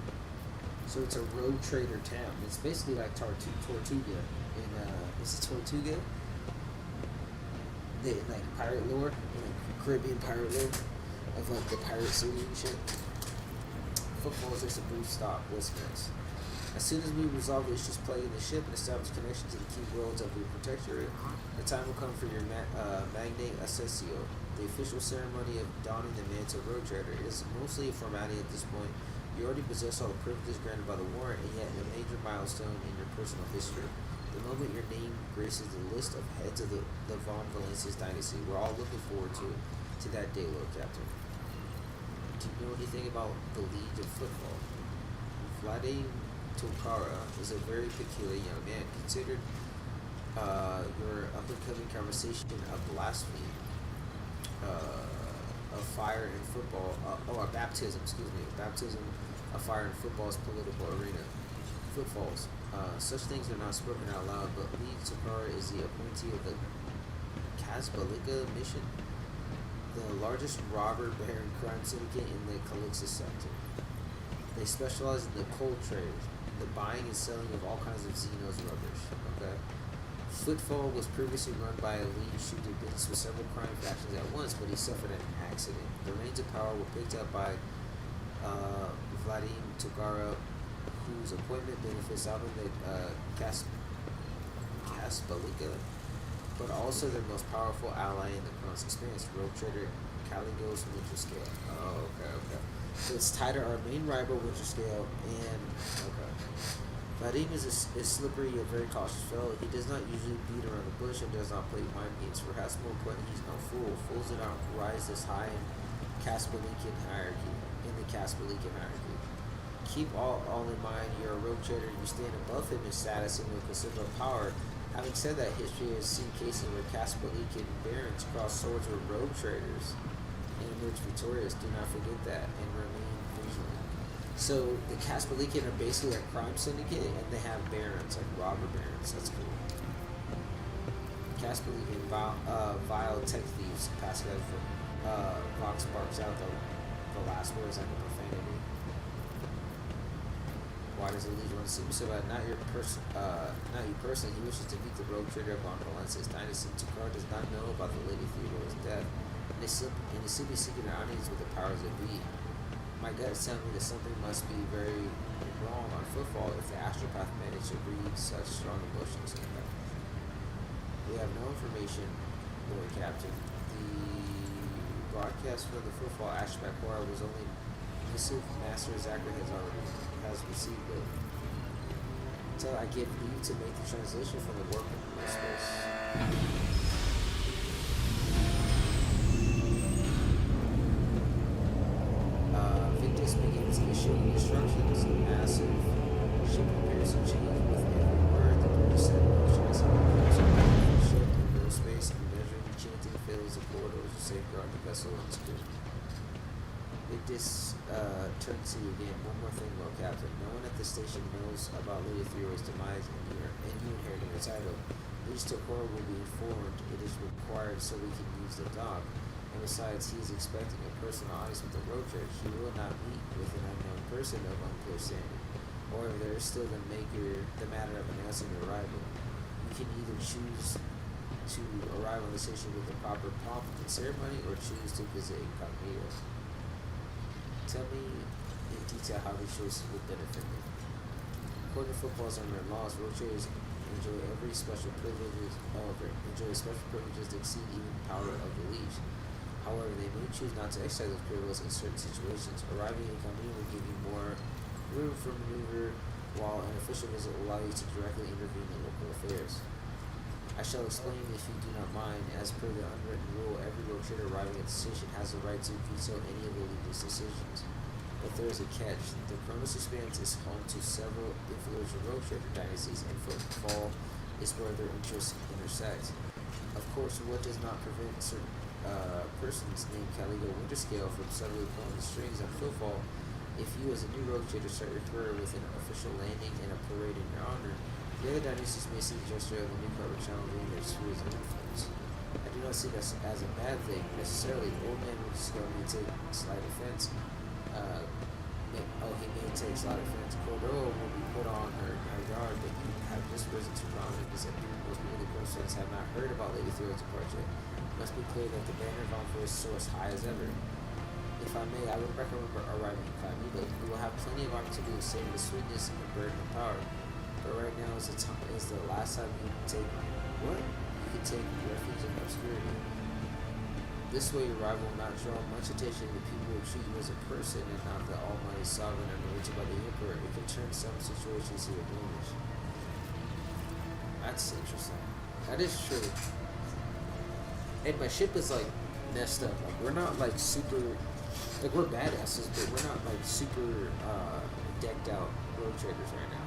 So it's a rogue trader town. It's basically like Tortuga in is it Tortuga? In like pirate lore, in like Caribbean pirate lore of like the pirate city and shit. Footfall is just a brief stop. What's next? As soon as we resolve the issues plaguing the ship and establish connection to the key worlds of your protectorate, the time will come for your magnate accessio, the official ceremony of donning the mantle of road trader. It is mostly a formality at this point. You already possess all the privileges granted by the warrant, and yet a major milestone in your personal history. The moment your name graces the list of heads of the Von Valencia's dynasty, we're all looking forward to that day, Lord Captain. Do you know anything about the League of Footfall? Vladimir Tokara is a very peculiar young man, considered your up-and-coming conversation of blasphemy, of fire and football, baptism of fire and football's political arena. Footfalls. Such things are not spoken out loud, but Lee Tokara is the appointee of the Kasbalika mission, the largest robber baron crime syndicate in the Calixus sector. They specialize in the coal trade, the buying and selling of all kinds of Xenos rubbish. Okay. Footfall was previously run by a lead who did business with several crime factions at once, but he suffered an accident. The reins of power were picked up by Vladimir Tokara, whose appointment benefits not only Kasbalika, but also their most powerful ally in the Crown's expanse, rogue trader Caligos Winterscale. Oh, okay. So it's tied to our main rival, Winterscale, and Vadim is slippery yet very cautious fellow. He does not usually beat around the bush and does not play mind games. Perhaps more important, he's no fool. Fools do not rise this high in the Caspalican hierarchy. Keep all in mind, you're a rogue trader. You stand above him in status and with considerable power. Having said that, history has seen cases where Caspalican barons cross swords with rogue traders and emerge victorious. Do not forget that and remain vigilant. So the Caspalican are basically a crime syndicate, and they have barons, like robber barons. That's cool. Caspalican vile tech thieves. Pascal from Vox barks out the last words like a profanity. Why does the lead want to see me so bad? Not you personally. He wishes to meet the rogue trader of Von Valencia's dynasty. Tukar does not know about the Lady Theodore's death, and is simply seeking an audience with the powers that be. My gut is telling me that something must be very wrong on Footfall if the astropath managed to read such strong emotions. We have no information, Lord Captain. The broadcast for the Footfall astropath horror was only missive. Master Zachary has received it. Until I give leave to make the translation from the work of my space. Victus begins issuing instructions. Massive ship appears to change with every word. The bird set motion is how the ship in no space and measuring chanting fills the corridors to safeguard the vessel and its crew. Victus turns to you again. One more thing, Lord Captain. No one at the station knows about Lady Theodore's demise and you inheriting her title. Least Tokor will be informed. It is required so we can use the dock. And besides, he is expecting a personal audience with the road trade. He will not meet with an unknown person of unclear standing. Or if there is still the matter of announcing your arrival. You can either choose to arrive on the station with the proper pomp and ceremony, or choose to visit incognito. Tell me in detail how these choices will benefit me. According to Footfall's unwritten laws, road traders enjoy special privileges that exceed even the power of the liege. However, they may choose not to exercise those privileges in certain situations. Arriving in company will give you more room for maneuver, while an official visit will allow you to directly intervene in local affairs. I shall explain if you do not mind. As per the unwritten rule, every rogue trader arriving at the station has the right to veto any of the leader's decisions. But there is a catch. The Kronos Expanse is home to several influential rogue trader dynasties, and footfall is where their interests intersect. Of course, what does not prevent certain persons named Caligo Winterscale from suddenly pulling the strings on footfall? If you, as a new rogue trader, start your career with an official landing and a parade in your honor, the other dynasties may see the gesture of the newcomer challenging their spheres of influence. I do not see this as a bad thing necessarily. Old man Winterscale may take slight offense. He may take slight offense. Cordova will be put on her guard, but you have just risen to prominence, and most people in the Coastlands have not heard about Lady Theodore's departure. It must be clear that the banner of Envoy soars high as ever. If I may, I would recommend arriving incognito. You will have plenty of opportunity to save the sweetness and the burden of power. But right now is the last time you can take refuge in obscurity. This way your rival will not draw much attention, and the people will treat you as a person and not the almighty sovereign anointed by the emperor. It can turn some situations to your advantage. That's interesting. That is true. And my ship is like messed up. Like we're not like super. Like, we're badasses, but we're not, like, super, decked out road traders right now.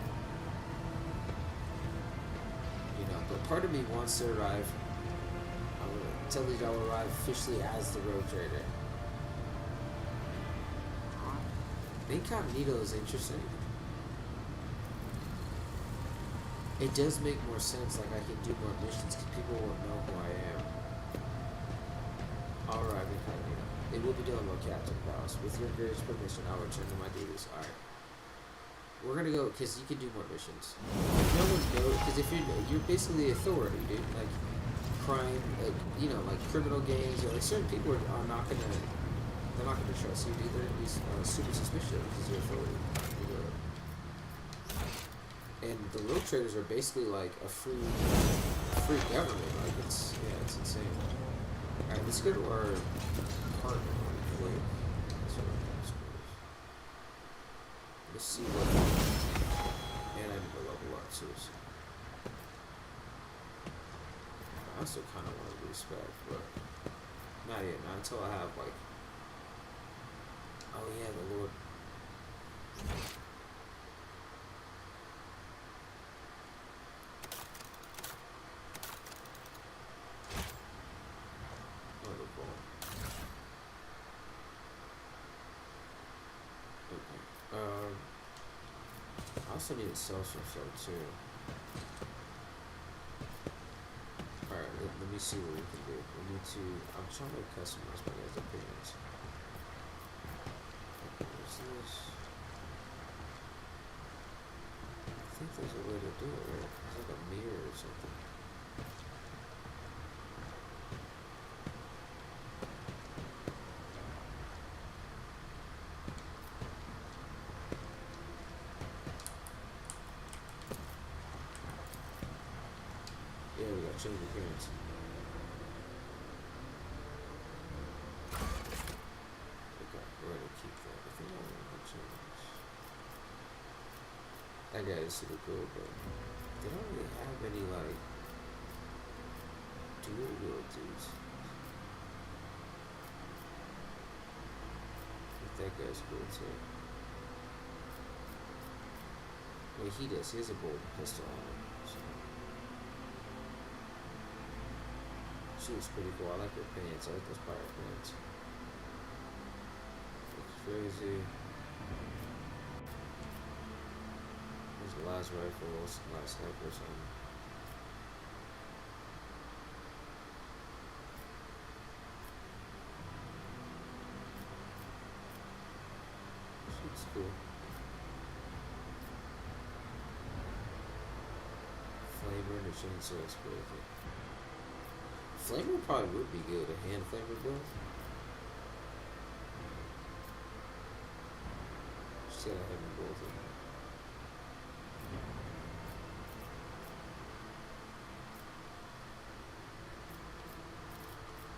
You know, but part of me wants to arrive, I'm going to tell you I'll arrive officially as the road trader. Incognito is interesting. It does make more sense, like, I can do more missions, because people won't know who I am. I'll arrive incognito. It will be done, well, Captain Boss. With your gracious permission, I'll return to my duties. Alright. We're gonna go, because you can do more missions. No one knows, because if you're basically the authority, dude. Like, crime, like, you know, like criminal gangs, or like certain people are not gonna, they're not gonna trust you, dude. They're gonna be super suspicious because you're authority. And the road traders are basically like a free government. Like, it's insane. Alright, let's go to our partner. Wait. Let's see what. And I need to level up too. So. I also kind of want to respect, but not yet. Not until I have like. Oh yeah, the Lord. I also need to sell some stuff too. Alright, let me see what we can do. We need to, I'm trying to customize my guys' opinions. What's this? I think there's a way to do it, right? It's like a mirror or something. Change appearance. Okay, we're gonna keep that. I think I want to change. That guy is super cool, but they don't really have any like dual abilities. I think that guy's cool too. Well, he does. He has a bolt pistol on him. So. She was pretty cool. I like her pants. I like those pirate pants. Looks crazy. There's the last rifle, last sniper or something. She's cool. Flamer and a chainsaw is crazy. Flamer probably would be good, a hand flamer build. Just gotta have them both in.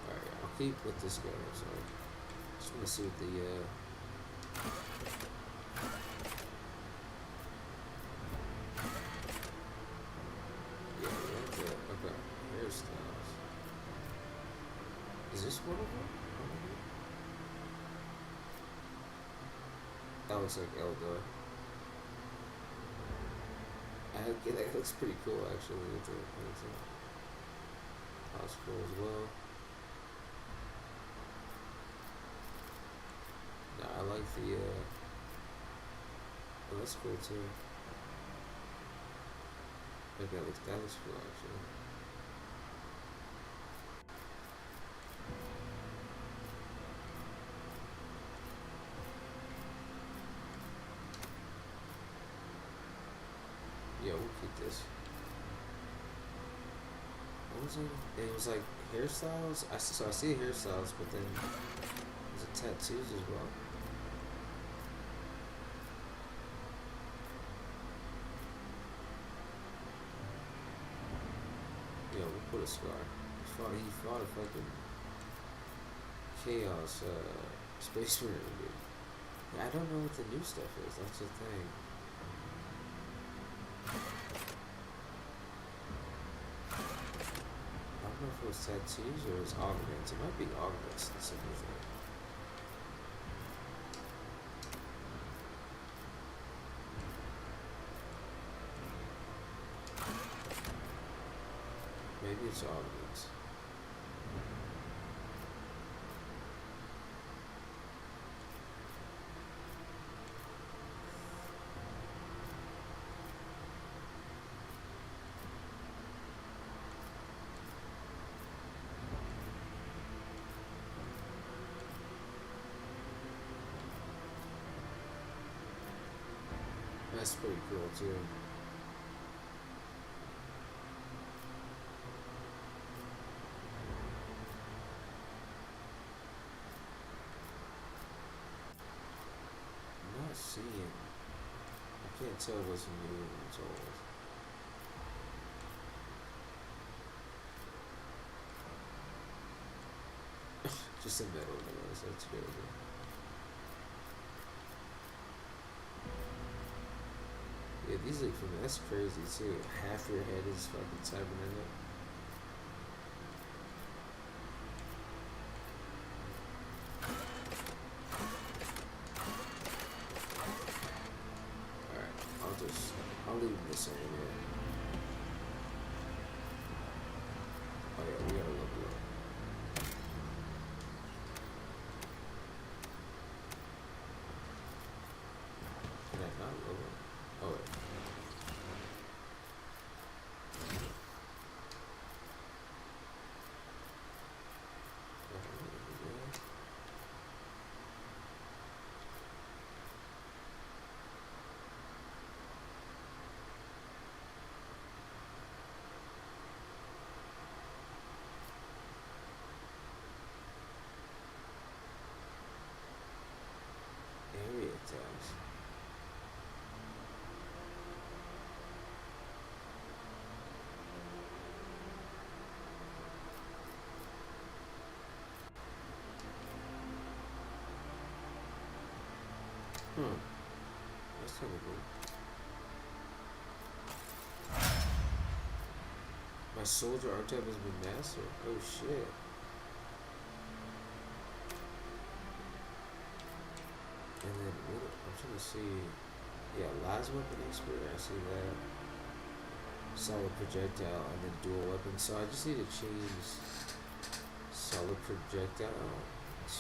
Alright, I'll keep with this guy, so just wanna see what the yeah, that's it. Okay. That looks like Eldor. That looks pretty cool actually. It's a hospital as well. Nah, I like the oh, that's cool too. Like that looks cool actually. Yeah, we'll keep this. What was it? It was like hairstyles. So I see hairstyles, but then there's a tattoos as well. Yeah, we'll put a scar. He fought a fucking chaos space marine dude. Yeah, I don't know what the new stuff is. That's the thing. I don't know if it was tattoos or it was augments. It might be augments. That's a new thing. Maybe it's augments. That's pretty cool too. I'm not seeing. I can't tell what's new and what's old. Just a metal nose, that's crazy. Yeah, these look from that's crazy too. Half your head is fucking cybernetic. Alright, I'll leave this in here. Oh yeah, we gotta level up. Can I not level up? Oh wait. Area tags. That's kind of cool. My soldier archetype has been mastered. Oh shit. And then what, I'm trying to see. Yeah, last weapon expert. I see that. Solid projectile and then dual weapon. So I just need to change solid projectile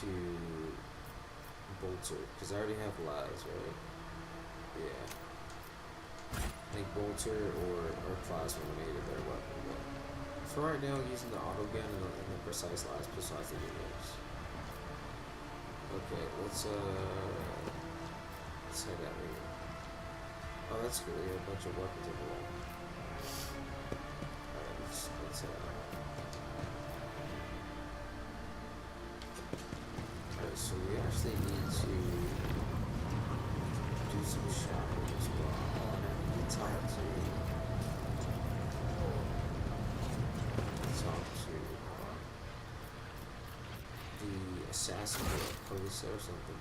to bolter because I already have lies, right? Yeah. I think bolter or plasma would need a better weapon, but for right now, using the auto gun and the precise lies pistol, I think it works. Okay, let's head out here. Oh, that's cool. You have a bunch of weapons on the wall. Alright, let's head out. Alright, so we actually need to do some shopping as well. And talk to the assassin or police or something.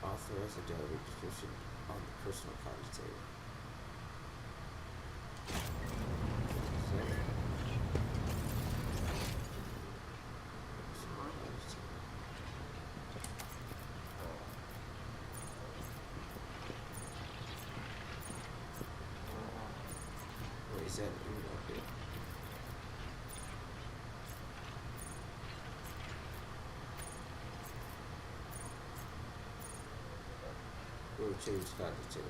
Authorize a diary description on the personal cogitator. is that? Okay. We'll change content to it.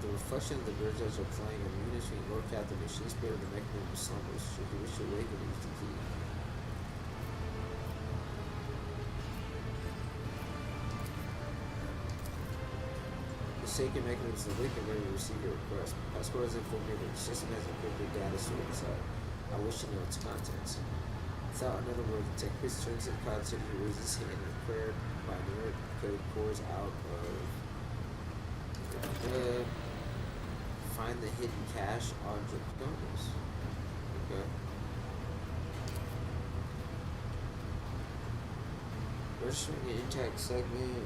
The reflection of the birds as are playing a unison work out the machine spirit of the mechanism of slumbers. Should you wish to awaken, use the key. The sacred mechanism is awake and ready to receive your request. Passport has informed me that the system has encrypted data stored inside. I wish to know its contents. Without another word, the tech priest turns to the cloud city, he raises his hand, and a prayer by mirror code pours out of find the hidden cache on Draconis. Okay. Registering an intact segment.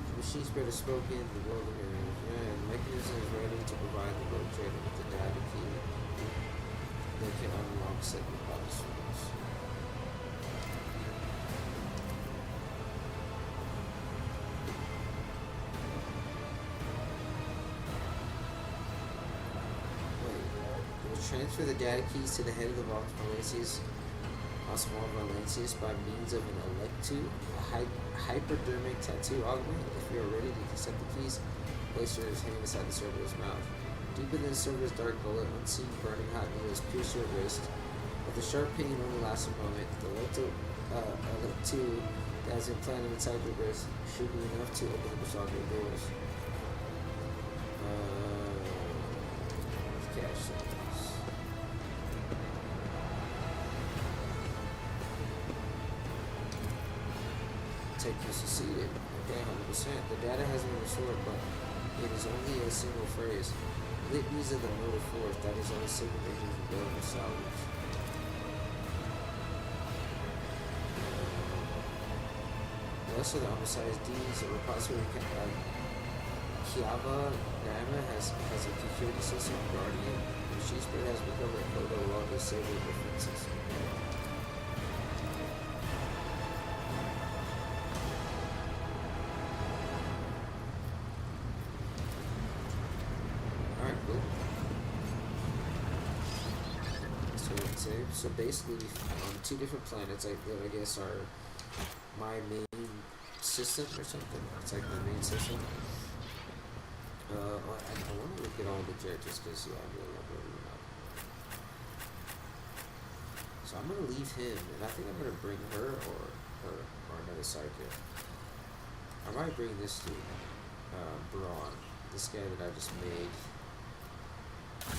The machine spirit has spoken, the world of mirrors. Yeah, the mechanism is ready to provide the road trader with the data key that can unlock segment by the source. Transfer the data keys to the head of the vault Oswald Valencius by means of an electu, a hypodermic tattoo augment. If you are ready to accept the keys, place your hand inside the server's mouth. Deep within the server's dark bullet, unseen burning hot needles pierce your wrist. If the sharp pain only lasts a moment, the electu that has implanted inside your wrist should be enough to open the chakra doors. Cash settings. Take you succeeded. Okay, 100%. The data has been restored, but it is only a single phrase. Litanies of the motive force, that is only single measures of available salvage. The rest of the homicides deeds, a repository Kiava Grama has a security system, Guardian. Machine Spirit has recovered a photo log of several differences. So basically, on two different planets, I guess are my main system or something. It's like my main system. I want to look at all the characters because yeah, I really love them up. So I'm gonna leave him, and I think I'm gonna bring her or another sidekick. I might bring this dude, Braun, this guy that I just made.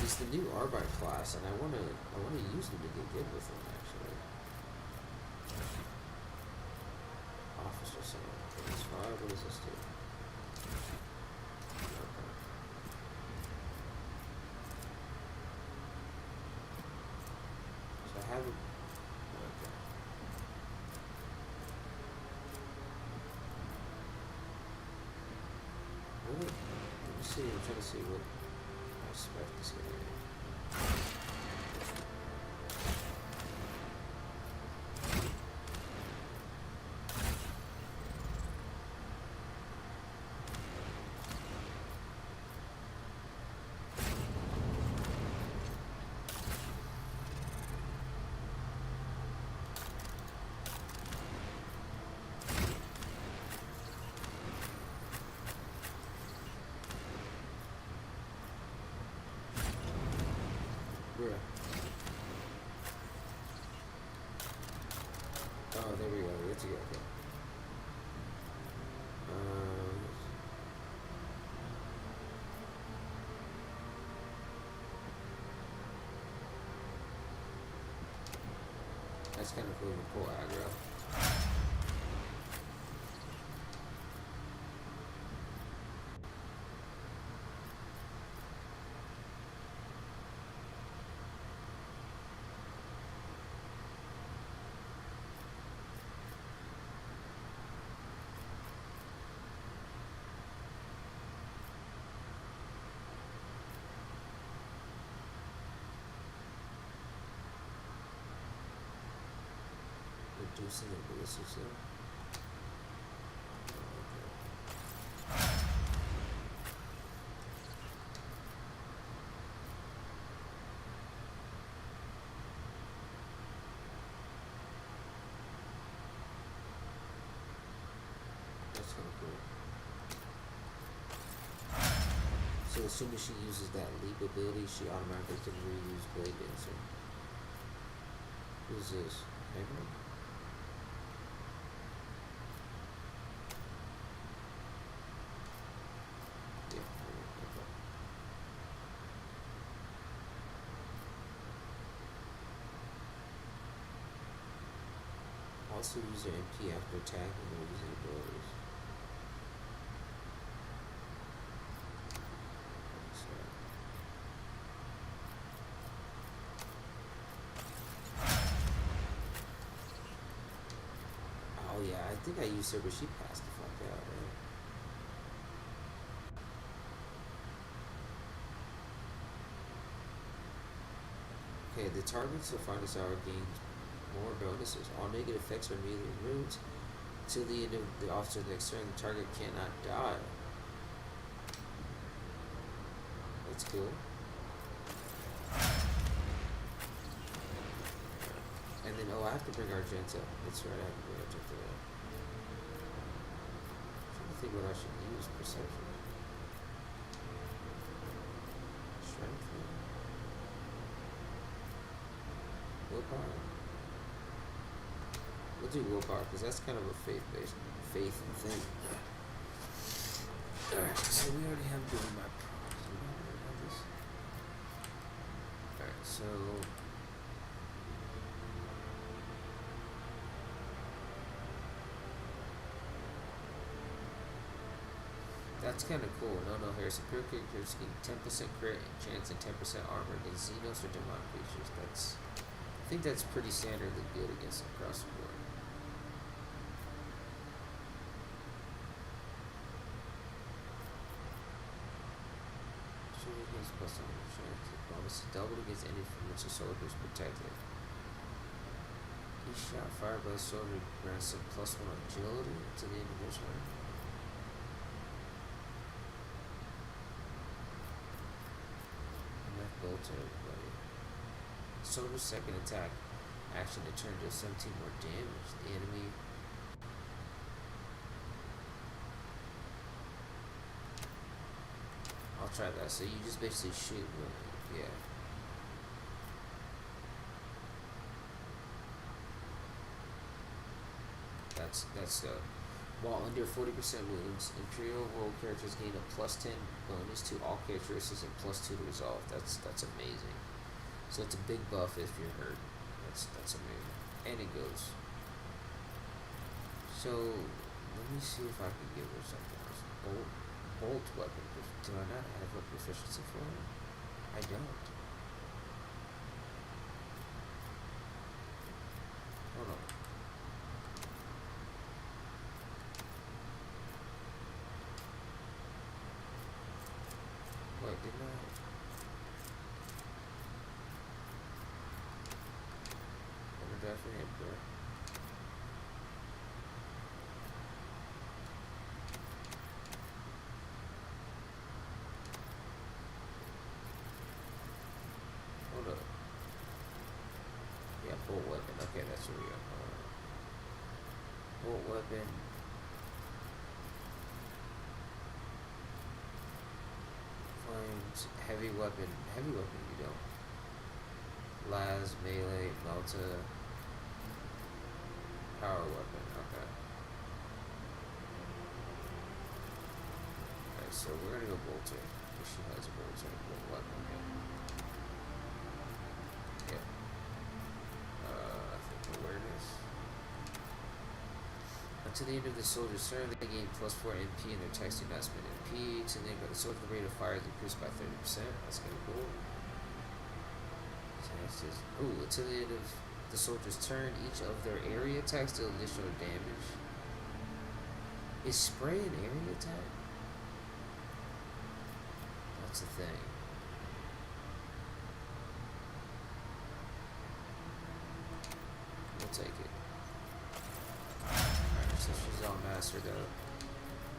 He's the new Arbite class, and I wanna use him to get good with him actually. Officer Center, phase 5. What does this do? Okay. So I have a okay. Let me see. I'm trying to see what. I expect this guy. Oh, there we go. Let's go. Okay. That's kind of cool to pull aggro. reducing the ballistics though. That's kind of cool. So as soon as she uses that leap ability, she automatically can reuse Blade Dancer. Who's this? Hammer? Yeah, okay. Also use your MP after attacking or using abilities. Oh yeah, I think I used her, but she passed the fuck out, right? Okay, the targets of Finest Hour gains more bonuses. All negative effects are immediately removed. Till the end of the officer's next turn, the target cannot die. That's cool. And then, oh, I have to bring Argenta. That's right, I have to bring Argenta up. I'm trying to think what I should use. Perception. Strength. Willpower. We'll do willpower because that's kind of a faith thing. Alright, so we already have doing my props. We already have this. Alright, so that's kind of cool. No, here, superior characters gain 10% crit chance and 10% armor against Xenos or demonic creatures. I think that's pretty standardly good against across the board. Shield against plus 100 chance. Bonus is doubled against any from which a soldier is protected. Each shot fired by a soldier grants some plus 1 agility to the individual. Bolter, everybody. Soldier's second attack action to turn deals 17 more damage. The enemy I'll try that. So you just basically shoot with, yeah. That's while under 40% wounds, Imperial World characters gain a plus 10 bonus to all characteristics and plus 2 to resolve. That's amazing. So it's a big buff if you're hurt. That's amazing. And it goes. So let me see if I can give her something else. Bolt weapon. Do I not have a proficiency for it? I don't. Hold on. Wait, didn't I? Definitely bro. Hold up. Yeah, bolt weapon. Okay, that's what we got. Bolt weapon. Flames. Heavy weapon. Heavy weapon you don't. Las, melee, melta. Power weapon, okay. Okay, so we're gonna go bolter. If she has a bolter, bolt weapon, yeah. I think awareness. Until the end of the soldier's turn, they gain plus 4 MP and their attacks do not spend MP. To the end of the soldier rate of fire is increased by 30%. That's kinda cool. Ooh, until the end of the soldier's turn, each of their area attacks deal additional damage. Is spray an area attack? That's the thing. We'll take it. faster though.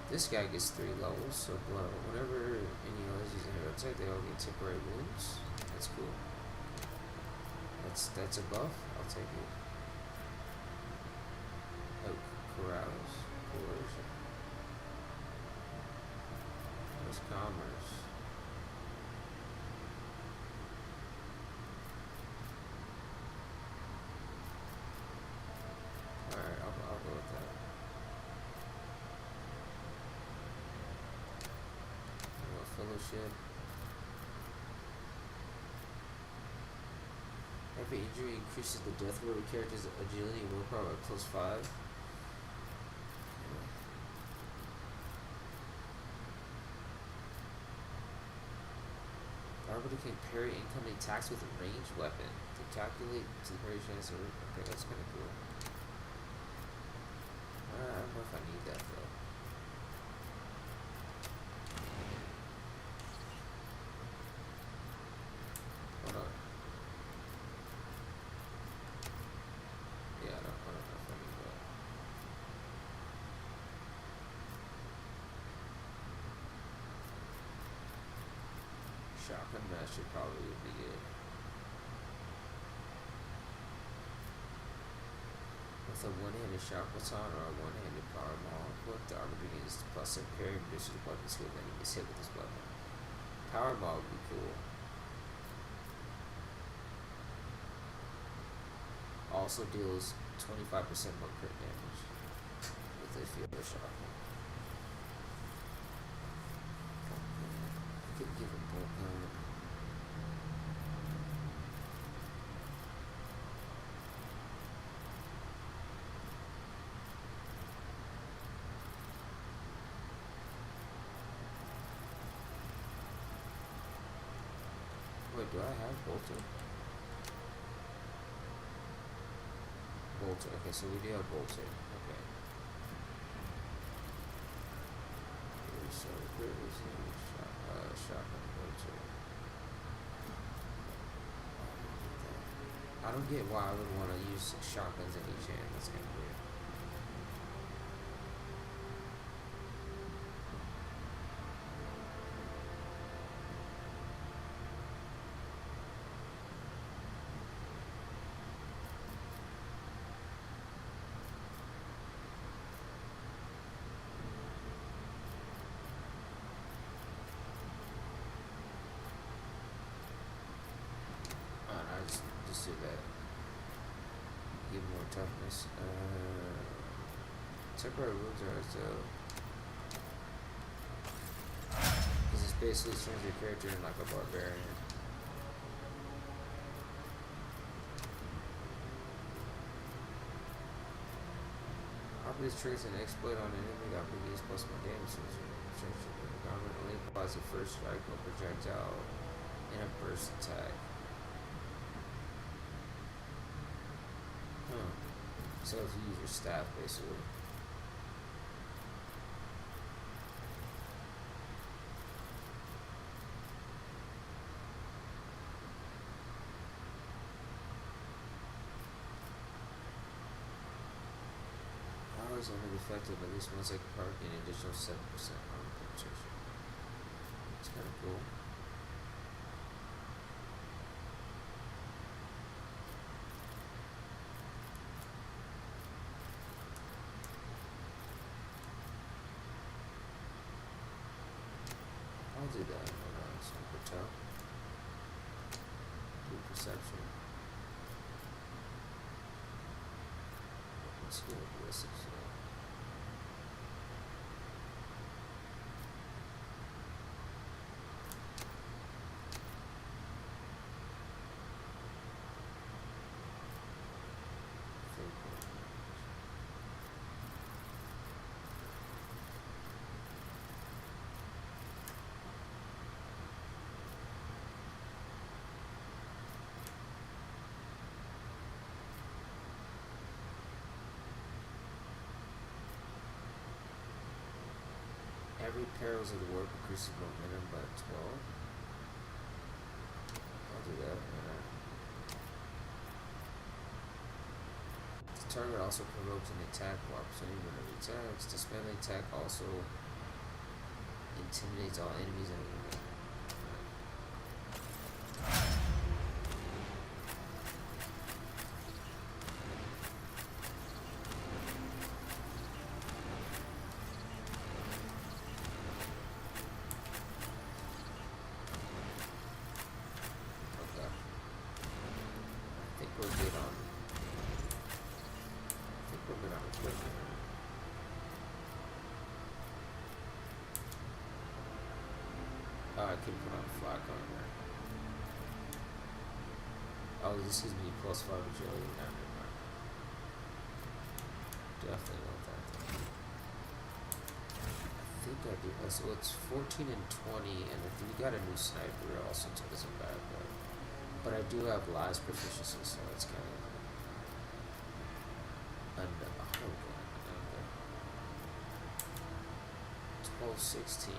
This guy gets 3 levels, so whenever any others use a hero attack, they all get temporary wounds. That's cool. That's a buff. I'll take it. Oh, coercion. Where's commerce? Alright, I'll go with that. Fellowship. Every injury increases the death roll of the character's agility and willpower by +5. Arbiter can parry incoming attacks with a ranged weapon. To calculate to the parry chance of... Okay, that's kind of cool. I don't know if I need that though. Hold on. Yeah, I don't know if I need that. Shotgun master probably would be good. With a one-handed shock baton or a one-handed power maul, what the armor begins to plus and parry and reduces the weapon skill when he gets hit with this weapon. Power maul would be cool. Also deals 25% more crit damage with a field shot. I could give him bolt gun. Wait, do I have bolter? Bolter. Okay, so we do have bolter. Okay. So where is the shotgun bolter? I don't get why I would want to use shotguns in each hand. That's kind of weird. Just do that. Give more toughness. Temporary wounds are so. Because it's basically turns your character in like a barbarian. Operative triggers an exploit on an enemy that begins plus more damage. The garment only applies the first strike or projectile in a burst attack. So if you use your staff, basically. Powers are only effective at least once I can power gain an additional 7% armor penetration. It's kind of cool. I'll do that. Hold on, so hotel. Do perception. Let's go with this. Every perils of the warp increases momentum by 12. I'll do that. It's Target also provokes an attack while opportunity whenever it attacks. Dispelling attack also intimidates all enemies and I can put on flak on there. Oh, this gives me +5 agility. Nah, never mind. Definitely want that thing. I think I do. So it's 14 and 20, and if we got a new sniper, it also isn't bad, but I do have last proficiency, so it's kind of an auto gun. 12-16.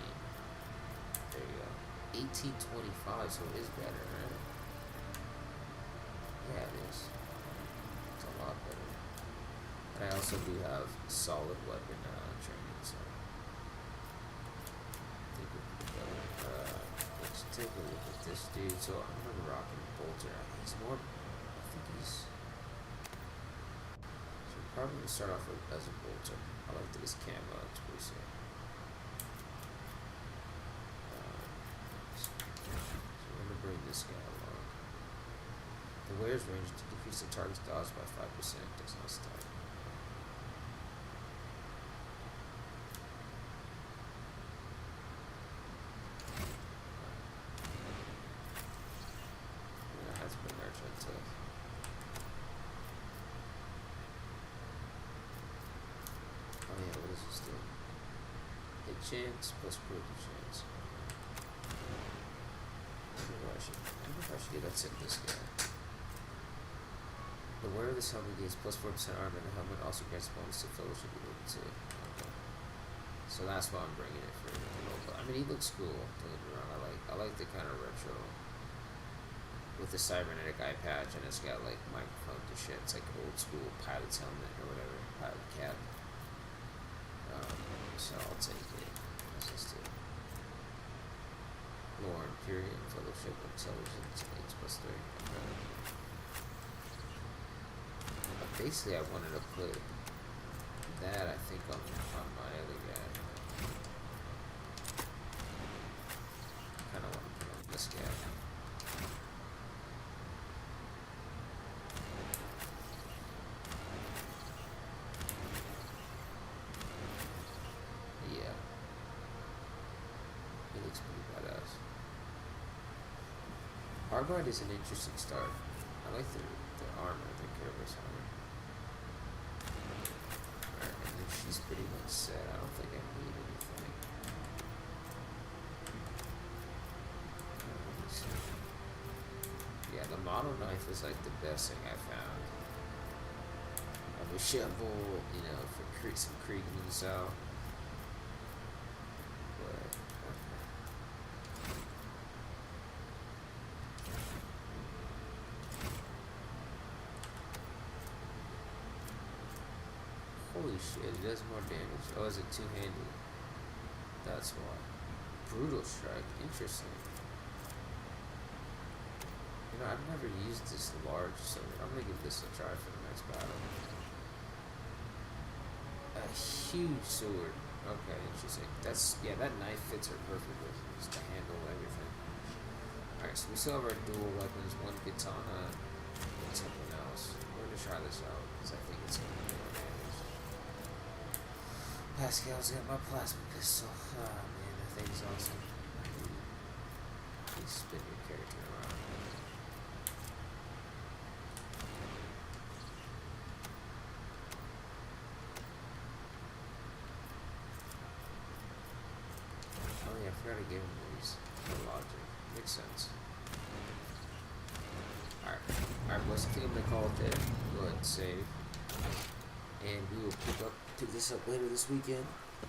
There you go. 1825, so it is better, right? Yeah, it is. It's a lot better. And I also do have solid weapon training, so I think we're pretty better. Let's take a look at this dude. So I'm gonna rock a bolter. He's more. I think he's. So we're probably gonna start off with, as a bolter. I like this camo. It's pretty sick. Bring this guy along. The wearer's range to decrease the target's dodge by 5% does not start. I have to bring Archer to. Oh yeah, what does this do? Hit chance plus critical chance. I wonder if I should get that set this guy. The wearer of this helmet gains +4% armor, and the helmet also grants bonus to fellowship ability too. Okay. So that's why I'm bringing it for a little. I mean, he looks cool. Don't get me wrong. I like the kind of retro with the cybernetic eye patch, and it's got like microphone to shit. It's like old school pilot's helmet or whatever, pilot cap. So I'll take it. Let's just do it. Lore, Imperium, Fellowship, Intelligence, H+3. But basically, I wanted to put that, I think, on my other guy. I kind of want to put on this guy. Yeah. He looks pretty badass. Arbite is an interesting start. I like the armor, the Kerberos armor. Alright, and then she's pretty much set. I don't think I need anything. Let me see. Yeah, the model knife is like the best thing I found. I have a shovel, you know, for some creaking and so. Holy shit, it does more damage. Oh, is it two-handed? That's why. Brutal strike. Interesting. You know, I've never used this large, so I'm gonna give this a try for the next battle. A huge sword. Okay, interesting. That's, yeah, that knife fits her perfectly. Just to handle everything. Alright, so we still have our dual weapons. One katana and something else. We're gonna try this out, because I think it's gonna be more damage. Pascal's got my plasma pistol. Oh man, that thing's awesome. You spin your character around. Oh yeah, I forgot to give him these for logic. Makes sense. Alright, boys, I think I'm gonna call it there. Go ahead and save. And we will pick this up later this weekend.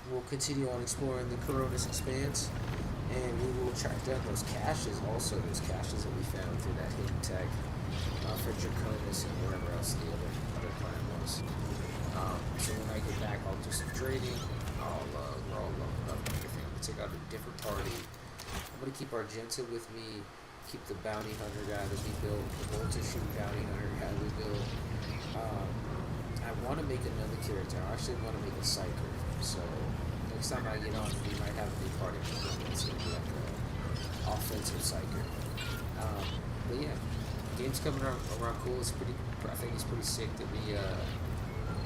We'll continue on exploring the Coronis Expanse, and we will track down those caches, also those caches that we found through that hidden tech for Draconis and wherever else the other planet was. else. So when I get back, I'll do some trading. I'll roll up everything. I'm gonna take out a different party. I'm gonna keep Argenta with me. Keep the bounty hunter guy that we built, the bolter shoot bounty hunter guy we built. I want to make another character. I actually want to make a psyker. So next time I get on, we might have a new party member. It's gonna be like an offensive psyker. But yeah, game's coming around cool. It's pretty. I think it's pretty sick that we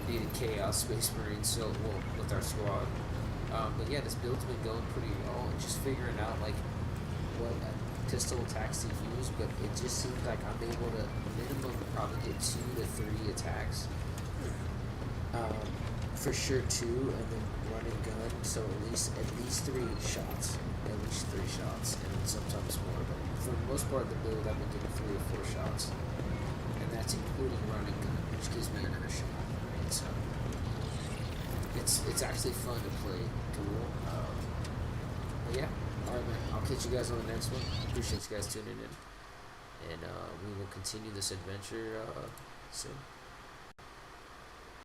needed Chaos Space Marines. So well with our squad. But yeah, this build's been going pretty well. And just figuring out like what pistol attacks to use. But it just seems like I'm able to minimum probably get 2 to 3 attacks. For sure 2, and then run and gun. So at least 3 shots. At least 3 shots, and sometimes more. But for the most part of the build, I've been getting 3 or 4 shots, and that's including run and gun, which gives me another shot. Right? So it's actually fun to play duel. But yeah, all right, man. I'll catch you guys on the next one. Appreciate you guys tuning in, and we will continue this adventure soon.